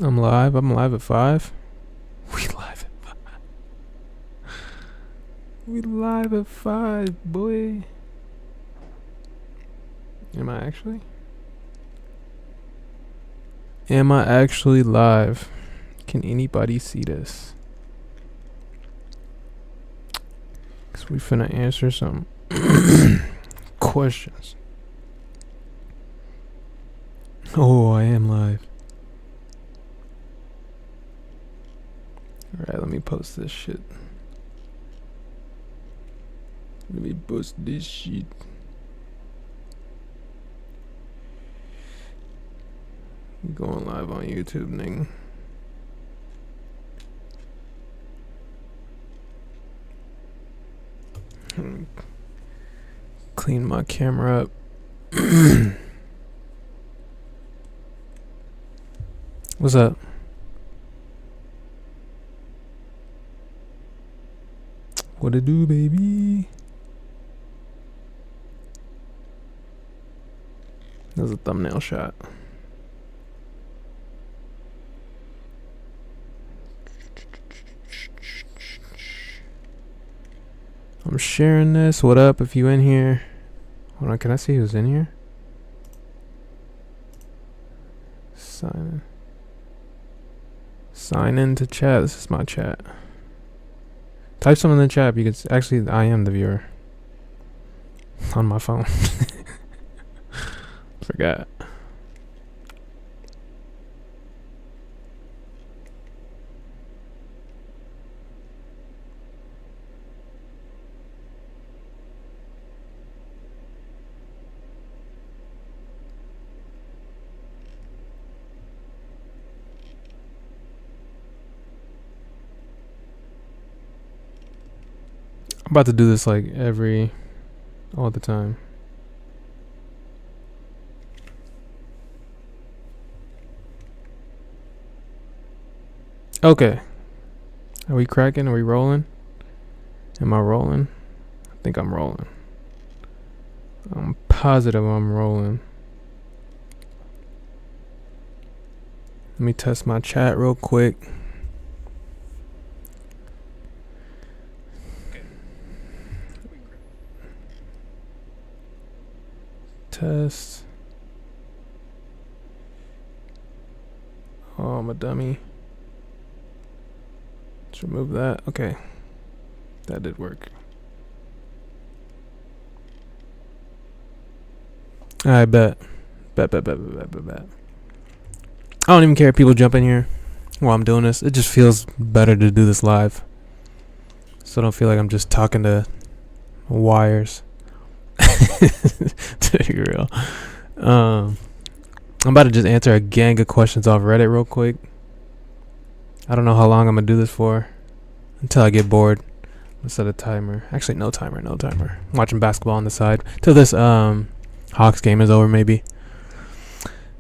I'm live. I'm live at 5. We live at 5. We live at 5, boy. Am I actually? Am I actually live? Can anybody see this? Cause we finna answer some questions. Oh, I am live. Alright, let me post this shit. Let me post this shit. Going live on YouTube, nigga. Clean my camera up. What's up? What it do, baby? That was a thumbnail shot. I'm sharing this. What up if you in here? Hold on, can I see who's in here? Sign in to chat. This is my chat. Type something in the chat. You can actually, I am the viewer on my phone. Forgot. I'm about to do this like all the time. Okay. Are we cracking? Are we rolling? Am I rolling? I think I'm rolling. I'm positive I'm rolling. Let me test my chat real quick. Test. Oh, I'm a dummy. Let's remove that. Okay. That did work. I bet. Bet. I don't even care if people jump in here while I'm doing this. It just feels better to do this live. So I don't feel like I'm just talking to wires. To be real. I'm about to just answer a gang of questions off Reddit real quick. I don't know how long I'm gonna do this for. Until I get bored. Let's set a timer. Actually, no timer. I'm watching basketball on the side. Till this Hawks game is over, maybe.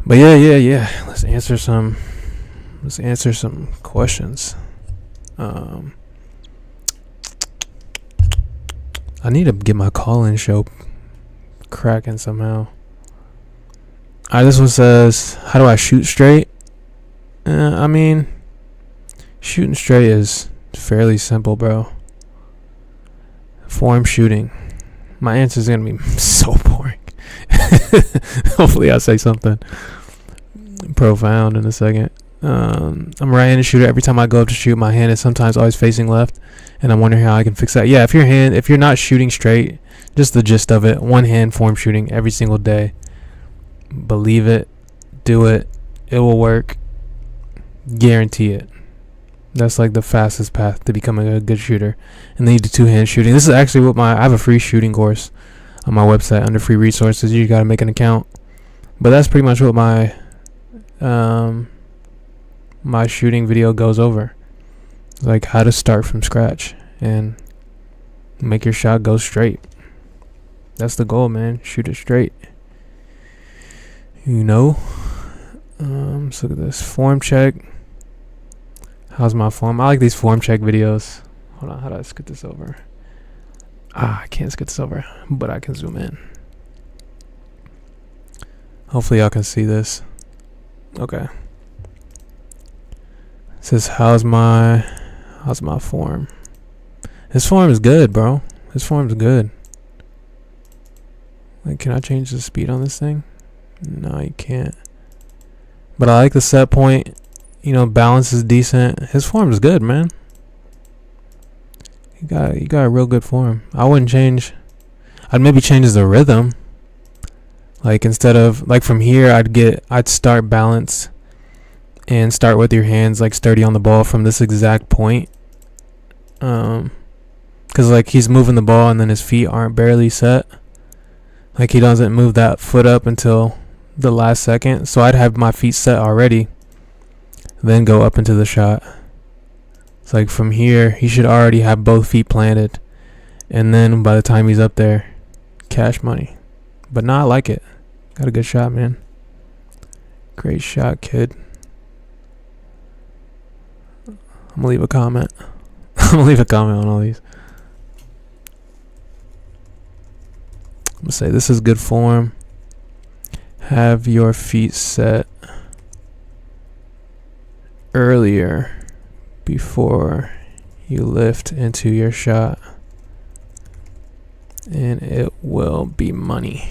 But yeah. Let's answer some questions. I need to get my call-in show cracking somehow. Alright, this one says, how do I shoot straight? I mean, shooting straight is fairly simple, bro. Form shooting. My answer is gonna be so boring. Hopefully I'll say something profound in a second. I'm a right-handed shooter. Every time I go up to shoot, my hand is sometimes always facing left, and I'm wondering how I can fix that. Yeah, if you're not shooting straight, just the gist of it, one hand form shooting every single day. Believe it, do it, it will work. Guarantee it. That's like the fastest path to becoming a good shooter. And then you do two-hand shooting. This is actually what I have a free shooting course on my website under free resources. You gotta make an account. But that's pretty much what my my shooting video goes over. Like how to start from scratch and make your shot go straight. That's the goal, man. Shoot it straight. You know? Let's look at this. Form check. How's my form? I like these form check videos. Hold on, how do I scoot this over? I can't scoot this over, but I can zoom in. Hopefully y'all can see this. Okay. It says how's my form? His form is good, bro. His form's good. Like, can I change the speed on this thing? No, you can't. But I like the set point. You know, balance is decent. His form is good, man. You got a real good form. I wouldn't change. I'd maybe change the rhythm. Like, instead of, like, from here, I'd start balance and start with your hands like sturdy on the ball from this exact point. Cause like he's moving the ball and then his feet aren't barely set. Like he doesn't move that foot up until the last second. So I'd have my feet set already, then go up into the shot. It's like from here he should already have both feet planted, and then by the time he's up there, cash money. But nah, I like it. Got a good shot, man. Great shot, kid. I'm gonna leave a comment. I'm gonna leave a comment on all these. I'm gonna say this is good form. Have your feet set earlier before you lift into your shot, and it will be money.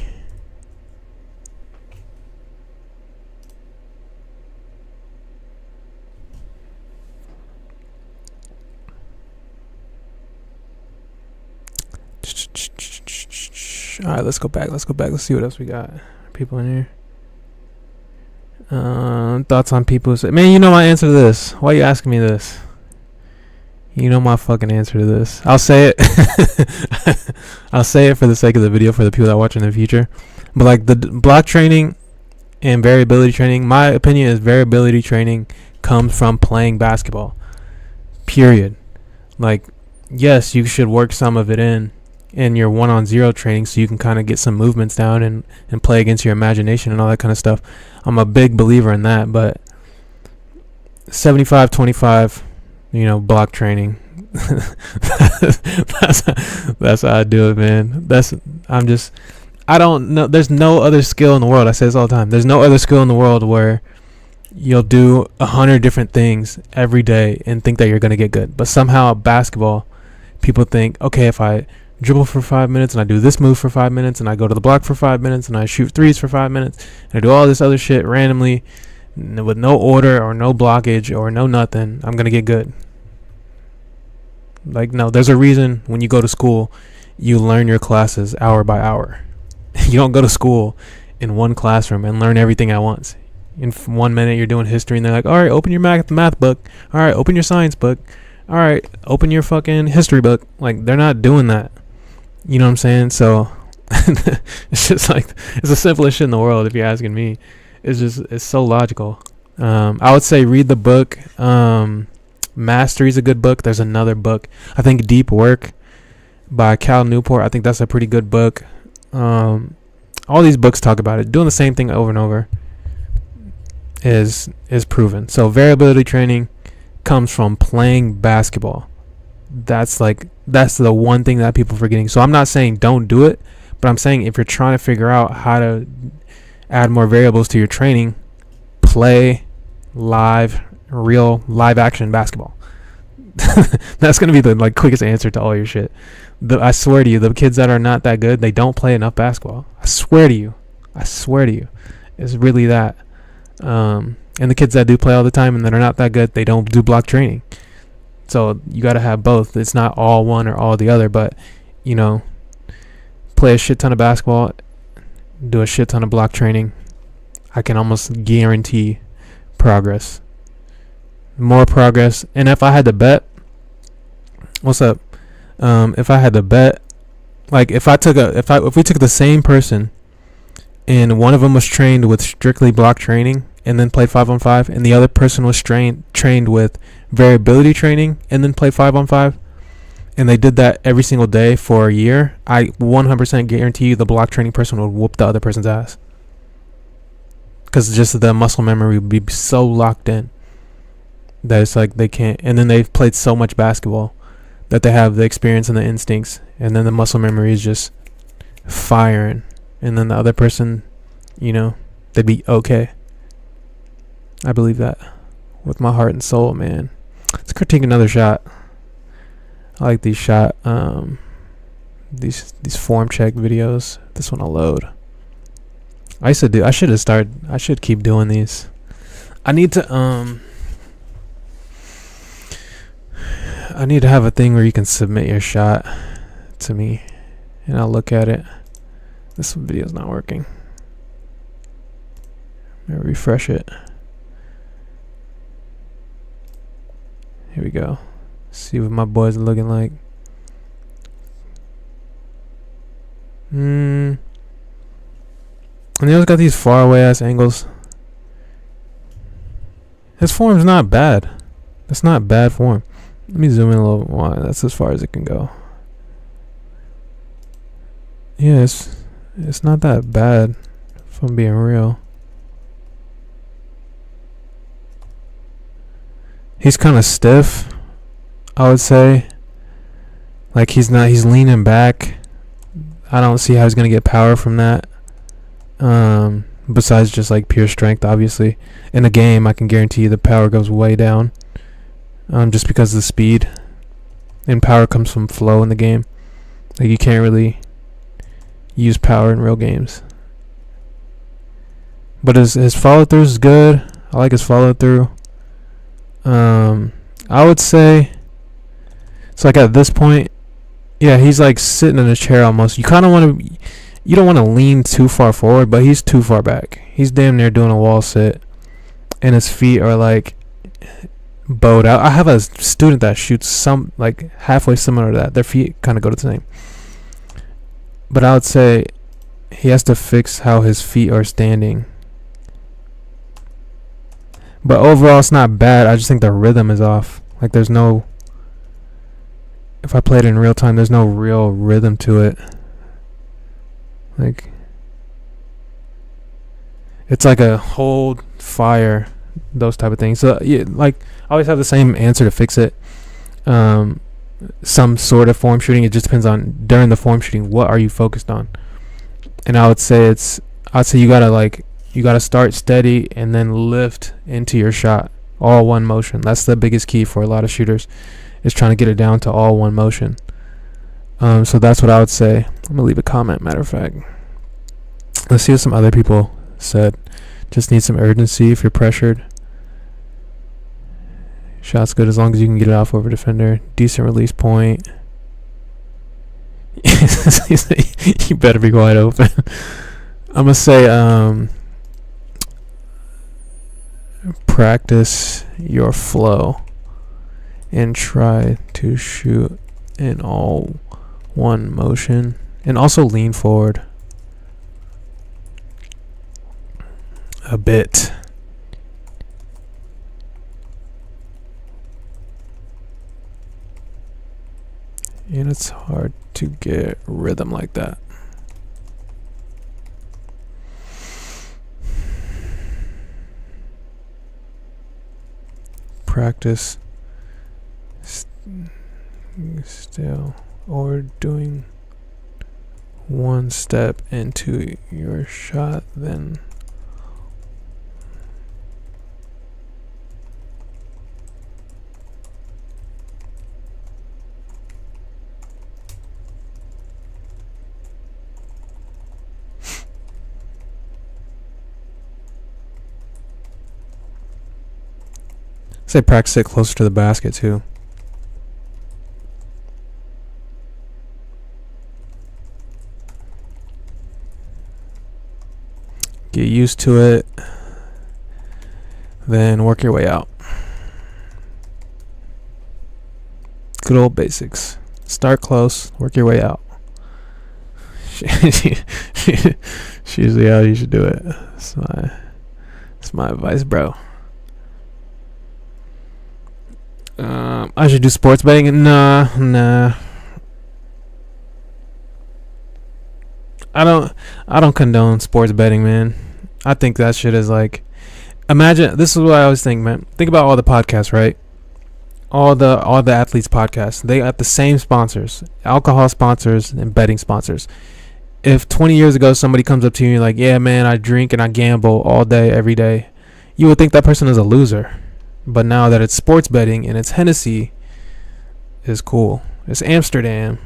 All right, let's go back. Let's see what else we got. People in here. Thoughts on people. Man, you know my answer to this. Why are you asking me this? You know my fucking answer to this. I'll say it. I'll say it for the sake of the video for the people that watch in the future. But like the block training and variability training, my opinion is variability training comes from playing basketball. Period. Like, yes, you should work some of it in your 1-on-0 training so you can kind of get some movements down and play against your imagination and all that kind of stuff. I'm a big believer in that, but 75-25, you know, block training. that's how I do it, man. I don't know. There's no other skill in the world. I say this all the time. There's no other skill in the world where you'll do 100 different things every day and think that you're going to get good. But somehow basketball, people think, okay, if I dribble for 5 minutes and I do this move for 5 minutes and I go to the block for 5 minutes and I shoot threes for 5 minutes and I do all this other shit randomly with no order or no blockage or no nothing, I'm going to get good. Like, no, there's a reason when you go to school, you learn your classes hour by hour. You don't go to school in one classroom and learn everything at once. In 1 minute, you're doing history and they're like, all right, open your math book. All right, open your science book. All right, open your fucking history book. Like, they're not doing that. You know what I'm saying? So it's just like, it's the simplest shit in the world if you're asking me. It's so logical. I would say read the book. Mastery's a good book. There's another book, I think, Deep Work by Cal Newport. I think that's a pretty good book. All these books talk about it. Doing the same thing over and over is proven. So variability training comes from playing basketball. That's the one thing that people are forgetting. So I'm not saying don't do it, but I'm saying if you're trying to figure out how to add more variables to your training, play real live action basketball. That's gonna be the quickest answer to all your shit. I swear to you, the kids that are not that good, they don't play enough basketball. I swear to you, it's really that. And the kids that do play all the time and that are not that good, they don't do block training. So you got to have both. It's not all one or all the other, but, you know, play a shit ton of basketball, do a shit ton of block training. I can almost guarantee progress. More progress. And if I had to bet, what's up? If I had to bet, like if we took the same person and one of them was trained with strictly block training and then played 5-on-5, and the other person was trained with variability training and then played 5-on-5, and they did that every single day for a year, I 100% guarantee you the block training person would whoop the other person's ass, because just the muscle memory would be so locked in that it's like they can't. And then they've played so much basketball that they have the experience and the instincts, and then the muscle memory is just firing, and then the other person, you know, they'd be okay. I believe that with my heart and soul, man. Let's critique another shot. I like these these form check videos. This one I'll load. I should keep doing these. I need to have a thing where you can submit your shot to me and I'll look at it. This video's not working. Let me refresh it. Here we go. See what my boys are looking like. And he always got these far away ass angles. His form's not bad. That's not bad form. Let me zoom in a little more. That's as far as it can go. Yeah, it's not that bad, if I'm being real. He's kind of stiff, I would say. Like he's leaning back. I don't see how he's gonna get power from that. Besides just like pure strength, obviously. In a game, I can guarantee you the power goes way down. Just because of the speed. And power comes from flow in the game. Like you can't really use power in real games. But his follow through is good. I like his follow through. I would say it's like at this point, yeah, he's like sitting in a chair almost. You don't want to lean too far forward, but he's too far back. He's damn near doing a wall sit, and his feet are like bowed out. I have a student that shoots some like halfway similar to that. Their feet kind of go to the same. But I would say he has to fix how his feet are standing. But overall, it's not bad. I just think the rhythm is off. Like if I played it in real time, there's no real rhythm to it. Like, it's like a hold, fire, those type of things. So, yeah, like, I always have the same answer to fix it. Some sort of form shooting. It just depends on, during the form shooting, what are you focused on? And I would say you gotta start steady and then lift into your shot. All one motion. That's the biggest key for a lot of shooters, is trying to get it down to all one motion. So that's what I would say. I'm gonna leave a comment, matter of fact. Let's see what some other people said. Just need some urgency if you're pressured. Shot's good as long as you can get it off over defender. Decent release point. You better be wide open. I'm gonna say practice your flow and try to shoot in all one motion, and also lean forward a bit. And it's hard to get rhythm like that. Practice still or doing one step into your shot, then say practice it closer to the basket too. Get used to it, then work your way out. Good old basics. Start close, work your way out. She's usually how you should do it. That's my advice, bro. I should do sports betting. Nah. I don't condone sports betting, man. I think that shit is like, imagine, this is what I always think, man. Think about all the podcasts, right? All the athletes podcasts. They got the same sponsors, alcohol sponsors and betting sponsors. If 20 years ago somebody comes up to you and like, yeah, man, I drink and I gamble all day, every day, you would think that person is a loser. But now that it's sports betting and it's Hennessy, is cool. It's Amsterdam.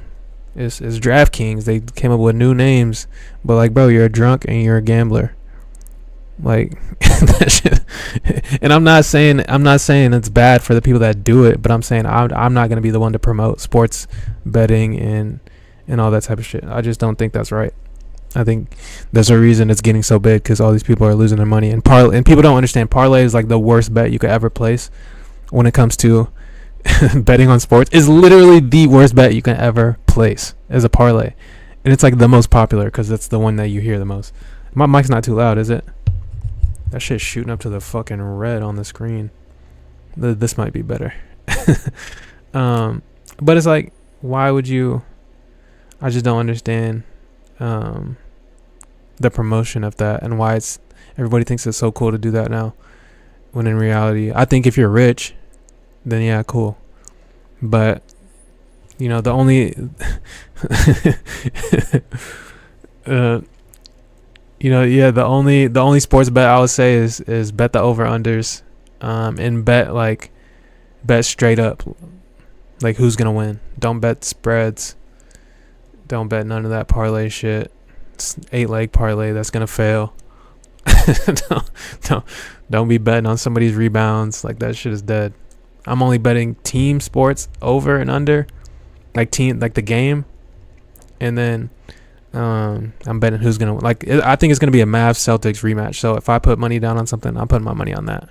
It's DraftKings. They came up with new names, but like, bro, you're a drunk and you're a gambler. Like that shit. And I'm not saying it's bad for the people that do it, but I'm saying I'm not gonna be the one to promote sports betting and all that type of shit. I just don't think that's right. I think there's a reason it's getting so big because all these people are losing their money. And people don't understand parlay is like the worst bet you could ever place when it comes to betting on sports. Is literally the worst bet you can ever place as a parlay, and it's like the most popular because it's the one that you hear the most. My mic's not too loud, is it? That shit's shooting up to the fucking red on the screen. This might be better. But it's like, why would you? I just don't understand the promotion of that and why everybody thinks it's so cool to do that now. When in reality, I think if you're rich, then yeah, cool. But you know, the only the only sports bet I would say is bet the over unders, and bet straight up, like who's gonna win. Don't bet spreads. Don't bet none of that parlay shit. It's 8-leg parlay that's gonna fail. Don't be betting on somebody's rebounds. Like, that shit is dead. I'm only betting team sports over and under, like the game, and then I'm betting who's gonna I think it's gonna be a Mavs Celtics rematch. So if I put money down on something, I'm putting my money on that.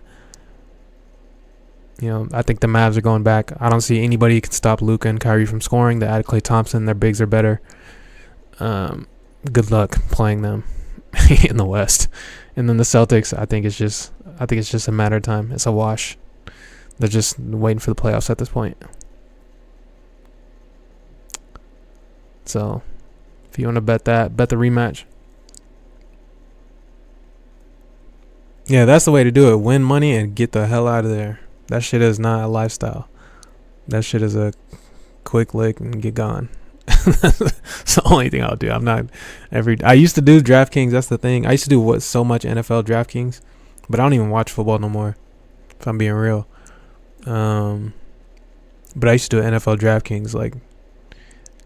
You know, I think the Mavs are going back. I don't see anybody who can stop Luka and Kyrie from scoring. They added Klay Thompson. Their bigs are better. Good luck playing them in the West. And then the Celtics, I think it's just a matter of time. It's a wash. They're just waiting for the playoffs at this point. So, if you want to bet the rematch. Yeah, that's the way to do it. Win money and get the hell out of there. That shit is not a lifestyle. That shit is a quick lick and get gone. It's the only thing I'll do. I used to do DraftKings. That's the thing. I used to do so much NFL DraftKings, but I don't even watch football no more, if I'm being real. But I used to do NFL DraftKings like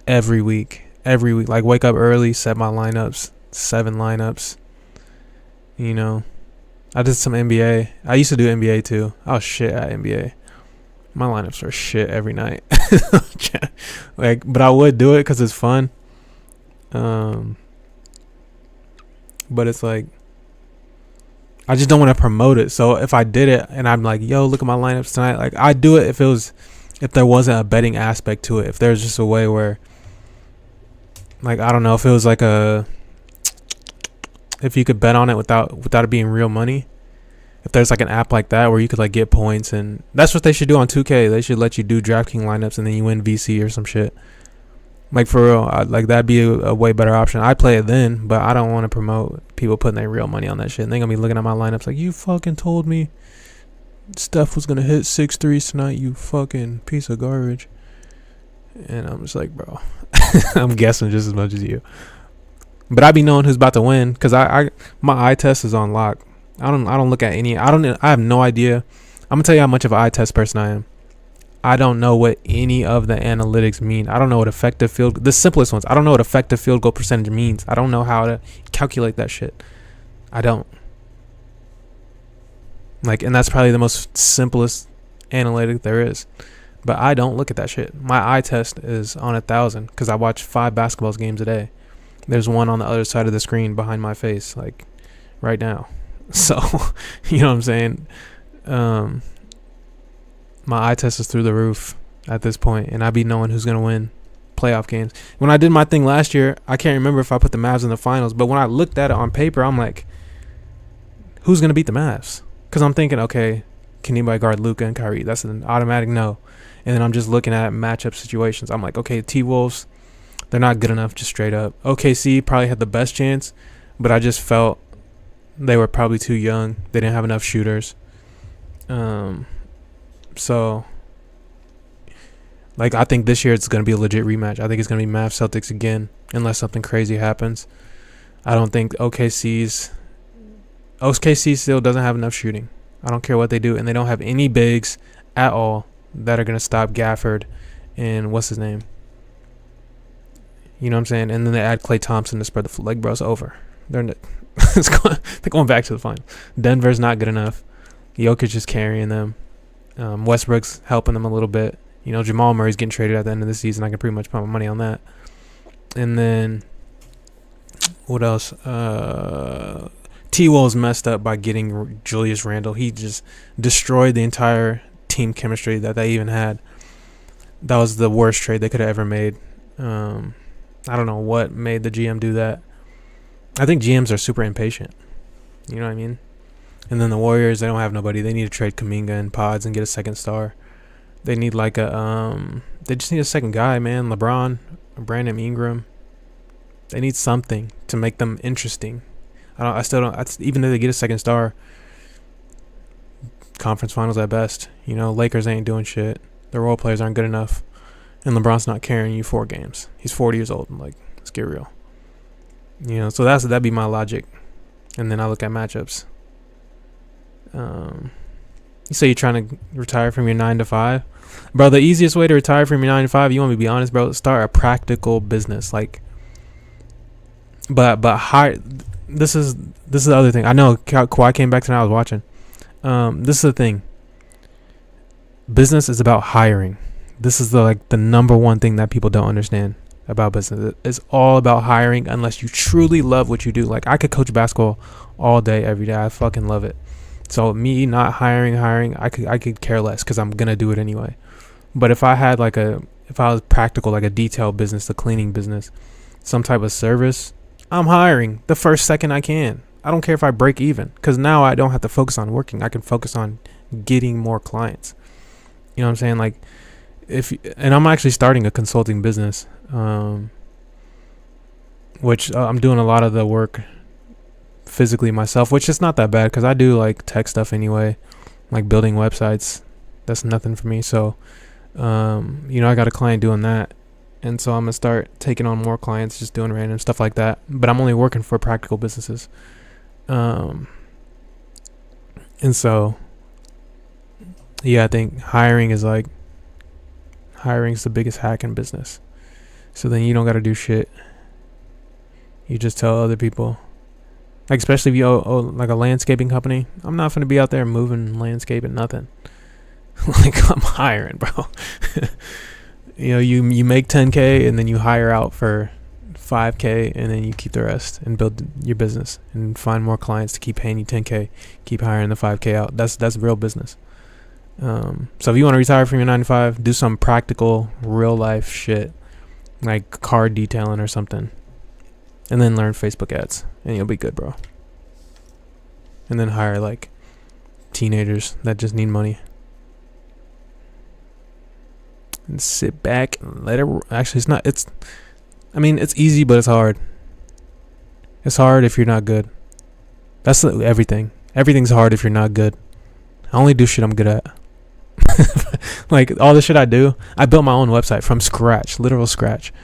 every week. Like, wake up early, set my lineups, 7 lineups. You know, I did some NBA. I used to do NBA too. I was shit at NBA. My lineups are shit every night. But I would do it because it's fun. But it's like, I just don't want to promote it. So if I did it and I'm like, yo, look at my lineups tonight. Like, I'd do it if there wasn't a betting aspect to it. If there's just a way where, like, I don't know, if it was like if you could bet on it without it being real money. If there's like an app like that where you could like get points, and that's what they should do on 2K. They should let you do DraftKings lineups and then you win VC or some shit. Like, for real, like, that'd be a way better option. I'd play it then, but I don't want to promote people putting their real money on that shit. And they're gonna be looking at my lineups like, you fucking told me Steph was gonna hit 6 threes tonight, you fucking piece of garbage. And I'm just like, bro, I'm guessing just as much as you. But I be knowing who's about to win because my eye test is on lock. I don't look at any. I have no idea. I'm gonna tell you how much of an eye test person I am. I don't know what any of the analytics mean. I don't know what the simplest ones. I don't know what effective field goal percentage means. I don't know how to calculate that shit. I don't. Like, and that's probably the most simplest analytic there is. But I don't look at that shit. My eye test is on 1,000 because I watch 5 basketball games a day. There's one on the other side of the screen behind my face, like right now. So, you know what I'm saying? My eye test is through the roof at this point, and I be knowing who's going to win playoff games. When I did my thing last year, I can't remember if I put the Mavs in the finals, but when I looked at it on paper, I'm like, who's going to beat the Mavs? Because I'm thinking, okay, can anybody guard Luka and Kyrie? That's an automatic no. And then I'm just looking at matchup situations. I'm like, okay, T-Wolves, they're not good enough, just straight up. OKC probably had the best chance, but I just felt they were probably too young. They didn't have enough shooters. So, like, I think this year it's going to be a legit rematch. I think it's going to be Mavs Celtics again, unless something crazy happens. I don't think OKC still doesn't have enough shooting. I don't care what they do. And they don't have any bigs at all that are going to stop Gafford and what's his name? You know what I'm saying? And then they add Klay Thompson to spread the floor. Like, bro, it's over. They're going back to the final. Denver's not good enough. Jokic is carrying them. Westbrook's helping them a little bit. You know, Jamal Murray's getting traded at the end of the season. I can pretty much put my money on that. And then, what else? T-Wol's messed up by getting Julius Randle. He just destroyed the entire team chemistry that they even had. That was the worst trade they could have ever made. I don't know what made the GM do that. I think GMs are super impatient. You know what I mean? And then the Warriors, they don't have nobody. They need to trade Kuminga and Pods and get a second star. They need like they just need a second guy, man. LeBron, Brandon Ingram. They need something to make them interesting. Even though they get a second star, conference finals at best. You know, Lakers ain't doing shit. The role players aren't good enough. And LeBron's not carrying you 4 games. He's 40 years old. Like, let's get real. You know, so that'd be my logic. And then I look at matchups. You say you're trying to retire from your 9 to 5, bro. The easiest way to retire from your 9 to 5, you want me to be honest, bro? Start a practical business, like. But hire. This is the other thing. I know Kawhi came back tonight. I was watching. This is the thing. Business is about hiring. This is the number one thing that people don't understand about business. It's all about hiring unless you truly love what you do. Like, I could coach basketball all day, every day. I fucking love it. So me not hiring, I could care less because I'm gonna do it anyway. But if I had if I was practical, like a detail business, a cleaning business, some type of service, I'm hiring the first second I can. I don't care if I break even, because now I don't have to focus on working. I can focus on getting more clients. You know what I'm saying? Like, and I'm actually starting a consulting business, which I'm doing a lot of the work physically myself, which is not that bad because I do like tech stuff anyway, like building websites. That's nothing for me. So, I got a client doing that. And so I'm going to start taking on more clients, just doing random stuff like that. But I'm only working for practical businesses. And so, yeah, I think hiring's the biggest hack in business. So then you don't got to do shit. You just tell other people. Like, especially if you own like a landscaping company. I'm not going to be out there moving landscaping, nothing. Like, I'm hiring, bro. You know, you make 10K and then you hire out for 5K and then you keep the rest and build your business and find more clients to keep paying you 10K, keep hiring the 5K out. That's real business. So if you want to retire from your 9 to 5, do some practical, real life shit like car detailing or something, and then learn Facebook ads and you'll be good, bro. And then hire like teenagers that just need money. And sit back and let it. Actually, it's easy, but it's hard. It's hard if you're not good. That's everything. Everything's hard if you're not good. I only do shit I'm good at. Like, all the shit I do, I built my own website from scratch, literal scratch.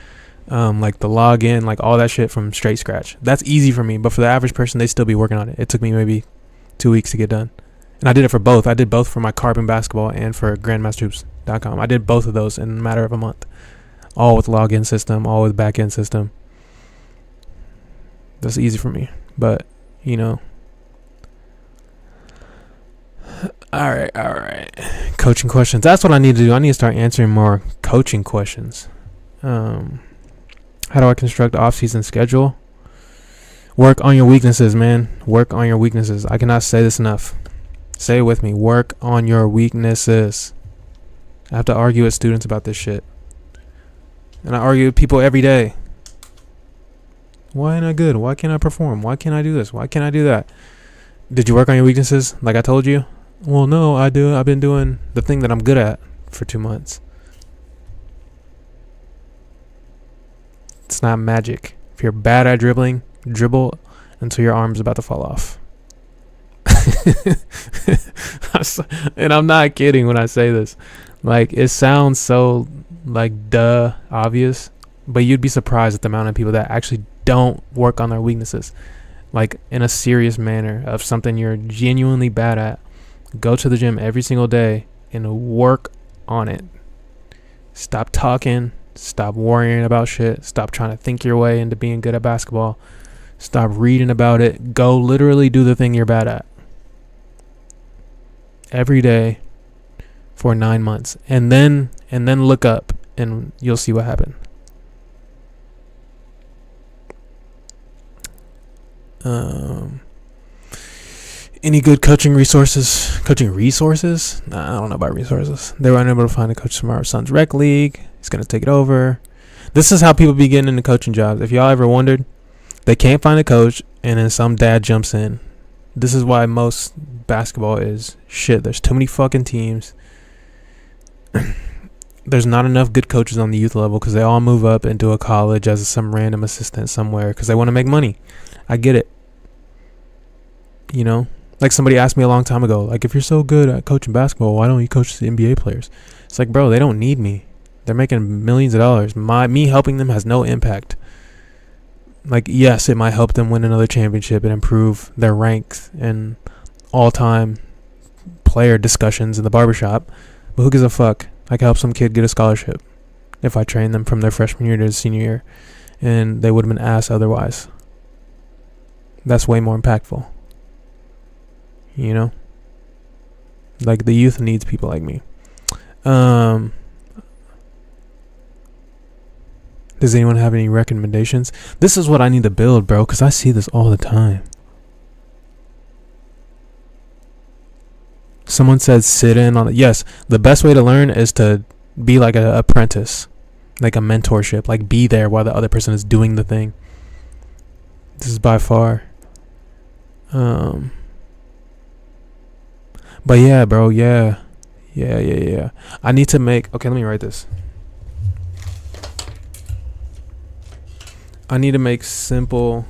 Like the login, like all that shit from straight scratch. That's easy for me, but for the average person, they still be working on it. It took me maybe 2 weeks to get done. And I did it for both. I did both for my Carbon Basketball and for GrandmasterHoops.com. I did both of those in a matter of a month. All with login system, all with back-end system. That's easy for me. But, you know. All right. Coaching questions. That's what I need to do. I need to start answering more coaching questions. How do I construct off-season schedule? Work on your weaknesses, man. Work on your weaknesses. I cannot say this enough. Say it with me. Work on your weaknesses. I have to argue with students about this shit. And I argue with people every day. Why ain't I good? Why can't I perform? Why can't I do this? Why can't I do that? Did you work on your weaknesses like I told you? Well, no, I do. I've been doing the thing that I'm good at for 2 months. It's not magic. If you're bad at dribbling, dribble until your arm's about to fall off. And I'm not kidding when I say this. Like, it sounds so like obvious, but you'd be surprised at the amount of people that actually don't work on their weaknesses, like in a serious manner of something you're genuinely bad at. Go to the gym every single day and work on it. Stop talking. Stop worrying about shit. Stop trying to think your way into being good at basketball. Stop reading about it. Go literally do the thing you're bad at. Every day for 9 months. And then look up and you'll see what happened. Any good coaching resources? Nah, I don't know about resources. They were unable to find a coach from our son's rec league. He's going to take it over. This is how people be getting into coaching jobs. If y'all ever wondered, they can't find a coach and then some dad jumps in. This is why most basketball is shit. There's too many fucking teams. There's not enough good coaches on the youth level because they all move up into a college as some random assistant somewhere because they want to make money. I get it. You know? Like somebody asked me a long time ago, like, if you're so good at coaching basketball, why don't you coach the NBA players? It's like, bro, they don't need me. They're making millions of dollars. Me helping them has no impact. Like, yes, it might help them win another championship and improve their ranks and all-time player discussions in the barbershop. But who gives a fuck? I could help some kid get a scholarship if I train them from their freshman year to senior year. And they would have been ass otherwise. That's way more impactful. You know? Like, the youth needs people like me. Does anyone have any recommendations? This is what I need to build, bro, because I see this all the time. Someone said sit in on it. Yes, the best way to learn is to be like an apprentice, like a mentorship, like be there while the other person is doing the thing. This is by far. But yeah, bro, yeah. I need to make... Okay, let me write this. I need to make simple...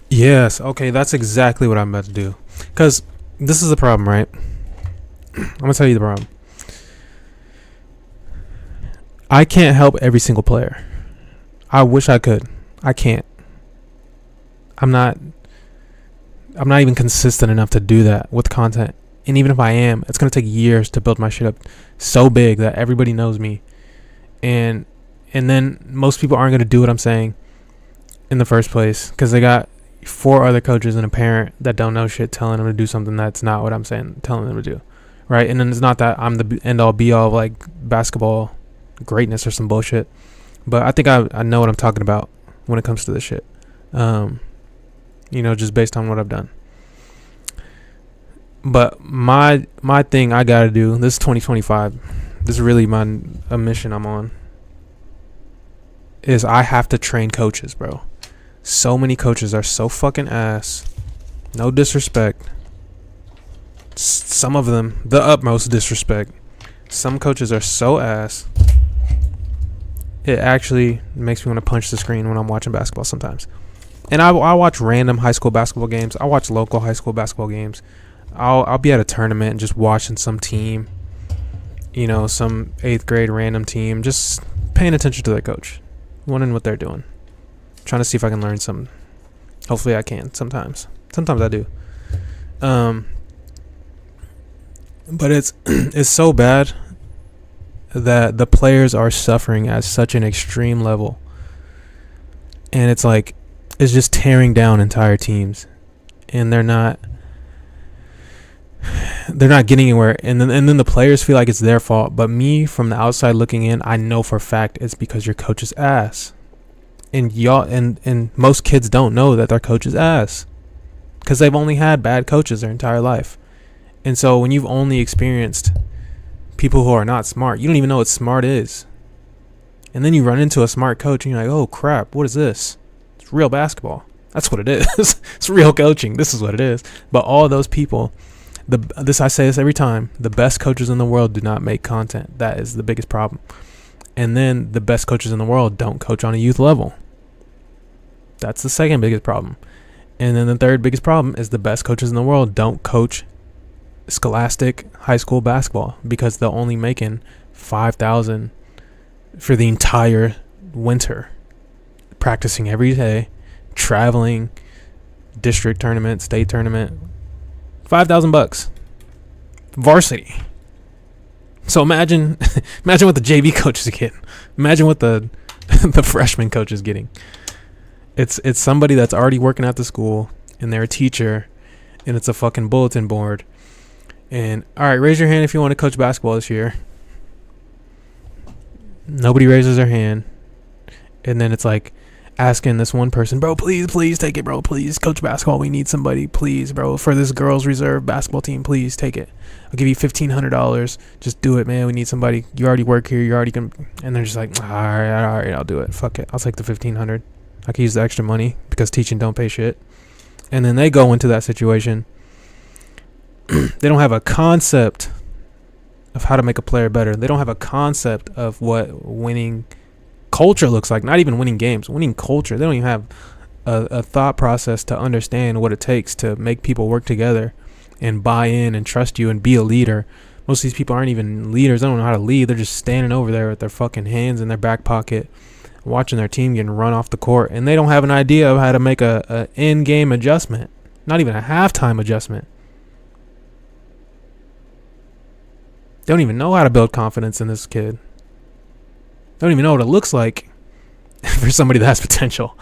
Yes, okay, that's exactly what I'm about to do. Because this is the problem, right? I'm going to tell you the problem. I can't help every single player. I wish I could. I can't. I'm not even consistent enough to do that with content. And even if I am, it's going to take years to build my shit up so big that everybody knows me. And then most people aren't going to do what I'm saying in the first place because they got 4 other coaches and a parent that don't know shit telling them to do something that's not what I'm saying, telling them to do, right? And then it's not that I'm the end all be all of like basketball greatness or some bullshit, but I think I know what I'm talking about when it comes to this shit. You know, just based on what I've done. But my thing I gotta do, this is 2025, this is really a mission I'm on, is I have to train coaches, bro. So many coaches are so fucking ass. No disrespect. Some of them, the utmost disrespect. Some coaches are so ass. It actually makes me want to punch the screen when I'm watching basketball sometimes. And I watch random high school basketball games. I watch local high school basketball games. I'll be at a tournament and just watching some team. You know, some 8th grade random team. Just paying attention to their coach. Wondering what they're doing. Trying to see if I can learn something. Hopefully I can sometimes. Sometimes I do. But it's so bad that the players are suffering at such an extreme level. And it's like, it's just tearing down entire teams. And they're not getting anywhere. And then the players feel like it's their fault. But me, from the outside looking in, I know for a fact it's because your coach is ass. And y'all and most kids don't know that their coach is ass because they've only had bad coaches their entire life. And so when you've only experienced people who are not smart, you don't even know what smart is. And then you run into a smart coach and you're like, oh crap, what is this? It's real basketball. That's what it is. It's real coaching. This is what it is. But all those people I say this every time. The best coaches in the world do not make content. That is the biggest problem. And then the best coaches in the world don't coach on a youth level. That's the second biggest problem. And then the third biggest problem is the best coaches in the world don't coach scholastic high school basketball because they're only making $5,000 for the entire winter, practicing every day, traveling, district tournament, state tournament, $5,000 varsity. So imagine what the JV coach is getting. Imagine what the the freshman coach is getting. It's somebody that's already working at the school and they're a teacher, and it's a fucking bulletin board. And all right, raise your hand if you want to coach basketball this year. Nobody raises their hand. And then it's like asking this one person, bro, please take it, bro. Please coach basketball. We need somebody, please, bro, for this girls reserve basketball team. Please take it. I'll give you $1,500. Just do it, man. We need somebody. You already work here. You already can. And they're just like, all right, I'll do it. Fuck it. I'll take the $1,500. I can use the extra money because teaching don't pay shit. And then they go into that situation. They don't have a concept of how to make a player better. They don't have a concept of what winning culture looks like. Not even winning games, winning culture. They don't even have a thought process to understand what it takes to make people work together and buy in and trust you and be a leader. Most of these people aren't even leaders. They don't know how to lead. They're just standing over there with their fucking hands in their back pocket, watching their team getting run off the court, and they don't have an idea of how to make a in-game adjustment. Not even a halftime adjustment. They don't even know how to build confidence in this kid. They don't even know what it looks like for somebody that has potential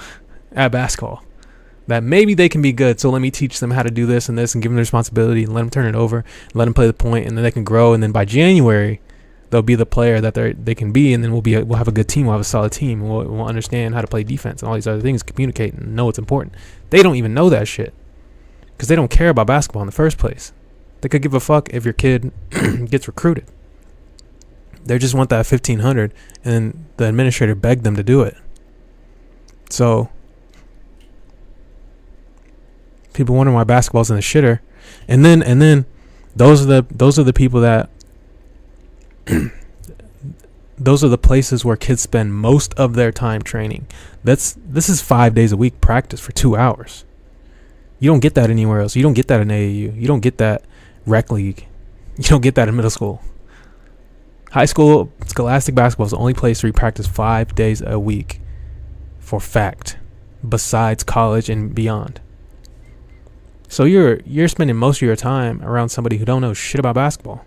at basketball. That maybe they can be good, so let me teach them how to do this and this and give them the responsibility and let them turn it over, and let them play the point, and then they can grow, and then by January, they'll be the player that they can be, and then we'll have a good team, we'll have a solid team, and we'll understand how to play defense and all these other things, communicate and know what's important. They don't even know that shit because they don't care about basketball in the first place. They could give a fuck if your kid gets recruited. They just want that $1,500, and the administrator begged them to do it. So people wonder why basketball's in the shitter, and then those are the people that those are the places where kids spend most of their time training. This is 5 days a week practice for 2 hours. You don't get that anywhere else. You don't get that in AAU. You don't get that rec league. You don't get that in middle school. High school scholastic basketball is the only place where you practice 5 days a week for fact, besides college and beyond. So you're spending most of your time around somebody who don't know shit about basketball.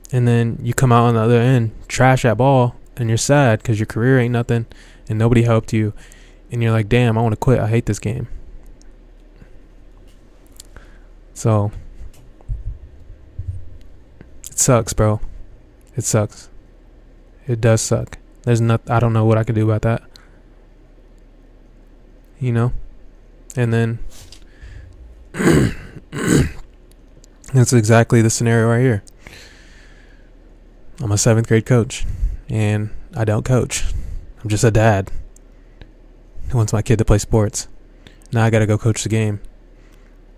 And then you come out on the other end, trash that ball, and you're sad because your career ain't nothing and nobody helped you. And you're like, damn, I want to quit. I hate this game. So it sucks, bro. It sucks. It does suck. I don't know what I can do about that. You know? And then that's exactly the scenario right here. I'm a 7th grade coach, and I don't coach. I'm just a dad who wants my kid to play sports. Now I got to go coach the game.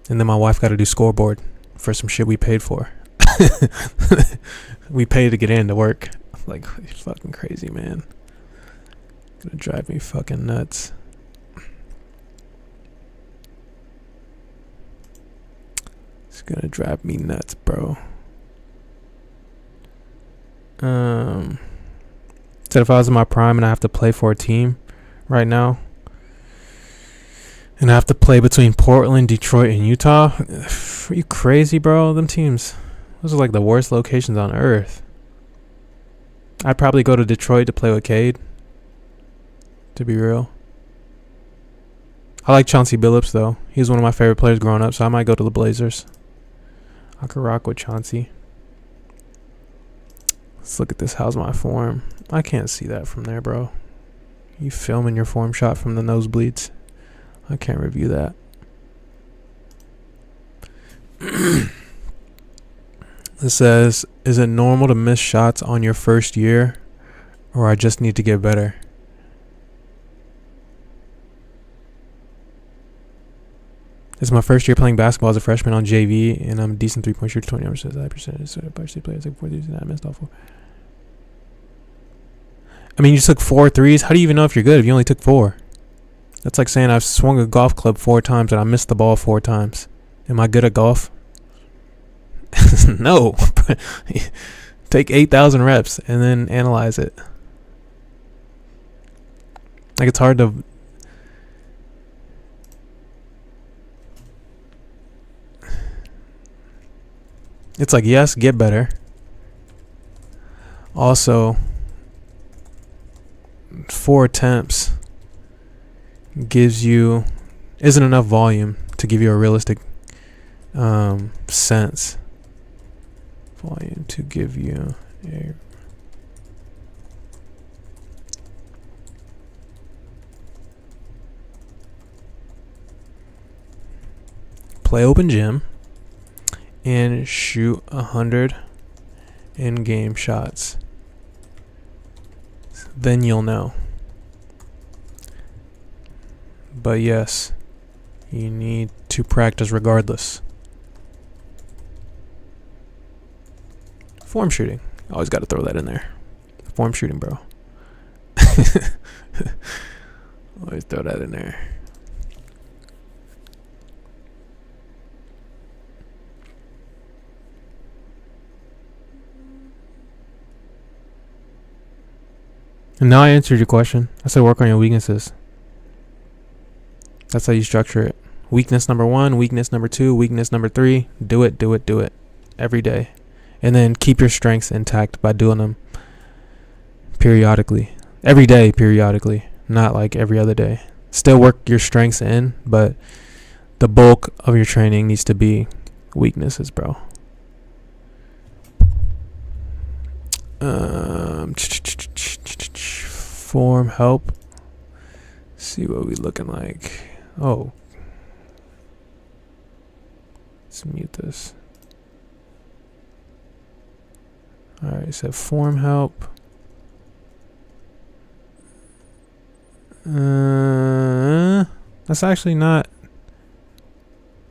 And then my wife got to do scoreboard for some shit we paid for. We paid to get in to work. I'm like, you're fucking crazy, man. Gonna drive me fucking nuts. It's gonna drive me nuts, bro. Said if I was in my prime and I have to play for a team right now, and I have to play between Portland, Detroit, and Utah, are you crazy, bro? Them teams, those are like the worst locations on earth. I'd probably go to Detroit to play with Cade, to be real. I like Chauncey Billups, though. He was one of my favorite players growing up, so I might go to the Blazers. I could rock with Chauncey. Let's look at this. How's my form? I can't see that from there, bro. You filming your form shot from the nosebleeds? I can't review that. It says, is it normal to miss shots on your first year, or I just need to get better? This is my first year playing basketball as a freshman on JV, and I'm a decent 3-point shooter, 20%. So I partially played like 4 threes, and I missed all 4. I mean, you took 4 threes. How do you even know if you're good if you only took 4? That's like saying I've swung a golf club 4 times and I missed the ball 4 times. Am I good at golf? No. Take 8,000 reps and then analyze it. Like, it's hard to... It's like, yes, get better. Also, 4 attempts isn't enough volume to give you a realistic sense. Volume to give you a play open gym and shoot 100 in-game shots. Then you'll know. But yes, you need to practice regardless. Form shooting. Always got to throw that in there. Form shooting, bro. Always throw that in there. And now I answered your question. I said work on your weaknesses. That's how you structure it. Weakness number 1, weakness number 2, weakness number 3. Do it every day. And then keep your strengths intact by doing them periodically. Every day, periodically. Not like every other day. Still work your strengths in, but the bulk of your training needs to be weaknesses, bro. Form help. See what we looking like. Oh. Let's mute this. Alright, so form help. That's actually not.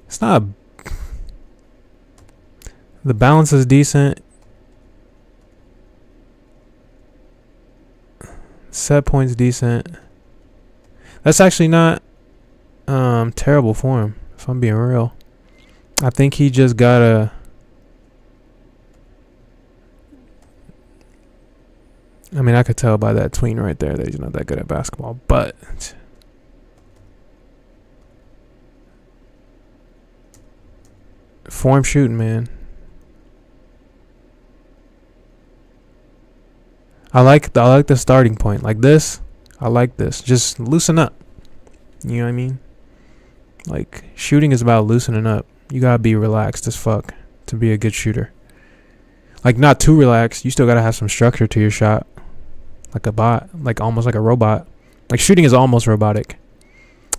It's not. The balance is decent. Set point's decent. That's actually not terrible form, if I'm being real. I think he just gotta. I mean, I could tell by that tween right there that he's not that good at basketball, but form shooting, man. I like the starting point. Like this, I like this. Just loosen up. You know what I mean? Like, shooting is about loosening up. You gotta be relaxed as fuck to be a good shooter. Like, not too relaxed. You still gotta have some structure to your shot. Like a bot, like almost like a robot. Like, shooting is almost robotic,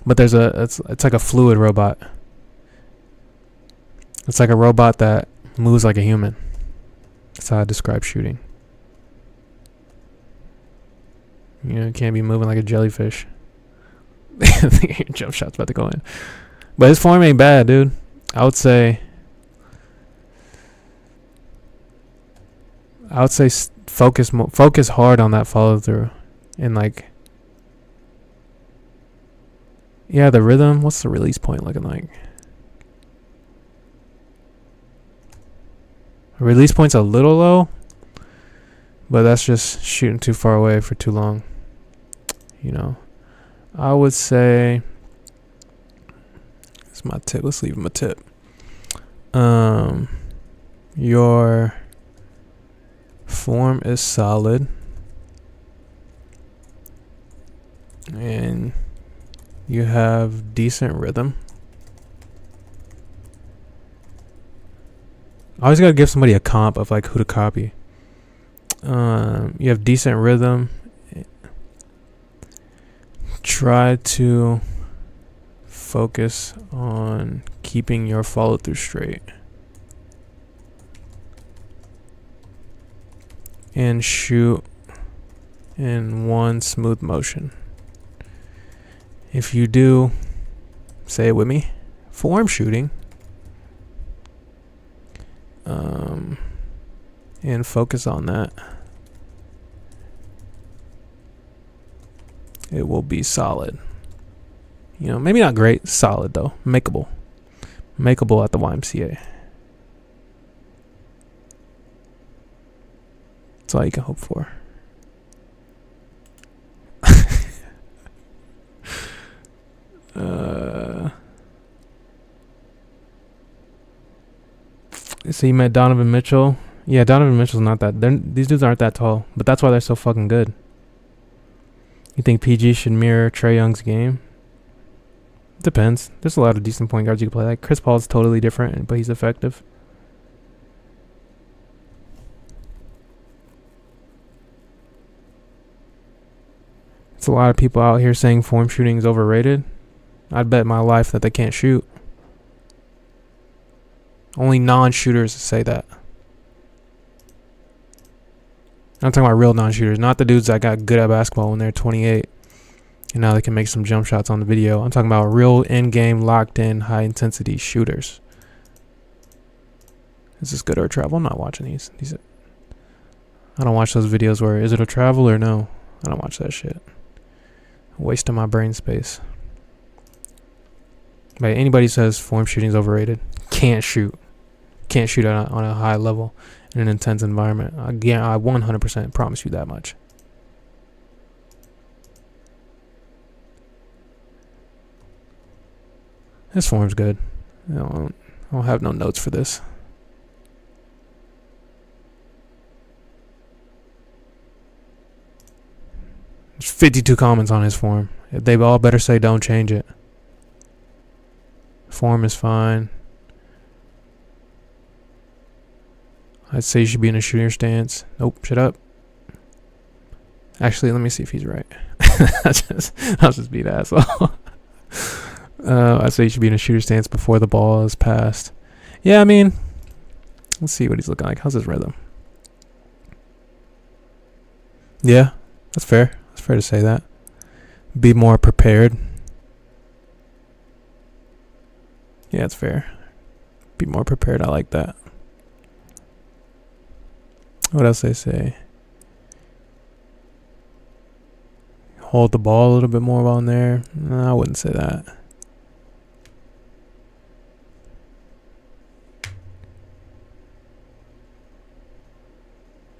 but it's like a fluid robot. It's like a robot that moves like a human. That's how I describe shooting. You know, you can't be moving like a jellyfish. Your jump shot's about to go in. But his form ain't bad, dude. I would say focus hard on that follow through, and like, yeah, the rhythm. What's the release point looking like? Release point's a little low, but that's just shooting too far away for too long. You know, I would say it's my tip. Let's leave him a tip. Your form is solid, and you have decent rhythm. I always gotta give somebody a comp of like who to copy. You have decent rhythm. Try to focus on keeping your follow through straight. And shoot in one smooth motion. If you do, say it with me, form shooting. And focus on that. It will be solid. You know, maybe not great, solid though. Makeable. Makeable at the YMCA. That's all you can hope for. So you met Donovan Mitchell. Yeah, Donovan Mitchell's not that. These dudes aren't that tall, but that's why they're so fucking good. You think PG should mirror Trae Young's game? Depends. There's a lot of decent point guards you can play. Like Chris Paul's totally different, but he's effective. It's a lot of people out here saying form shooting is overrated. I'd bet my life that they can't shoot. Only non-shooters say that. I'm talking about real non-shooters, not the dudes that got good at basketball when they're 28 and now they can make some jump shots on the video. I'm talking about real in-game, locked-in, high-intensity shooters. Is this good or a travel? I'm not watching these. I don't watch those videos where is it a travel or no. I don't watch that shit. Wasting my brain space. But anybody says form shooting is overrated, can't shoot. Can't shoot on a high level in an intense environment. Again, I 100% promise you that much. This form's good. I don't have no notes for this. There's 52 comments on his form. They all better say don't change it. Form is fine. I'd say you should be in a shooting stance. Nope, shut up. Actually, let me see if he's right. I'll just be the asshole. I'd say you should be in a shooter stance before the ball is passed. Yeah, I mean, let's see what he's looking like. How's his rhythm? Yeah, that's fair. That's fair to say that. Be more prepared. Yeah, it's fair. Be more prepared. I like that. What else they say? Hold the ball a little bit more on there. No, I wouldn't say that.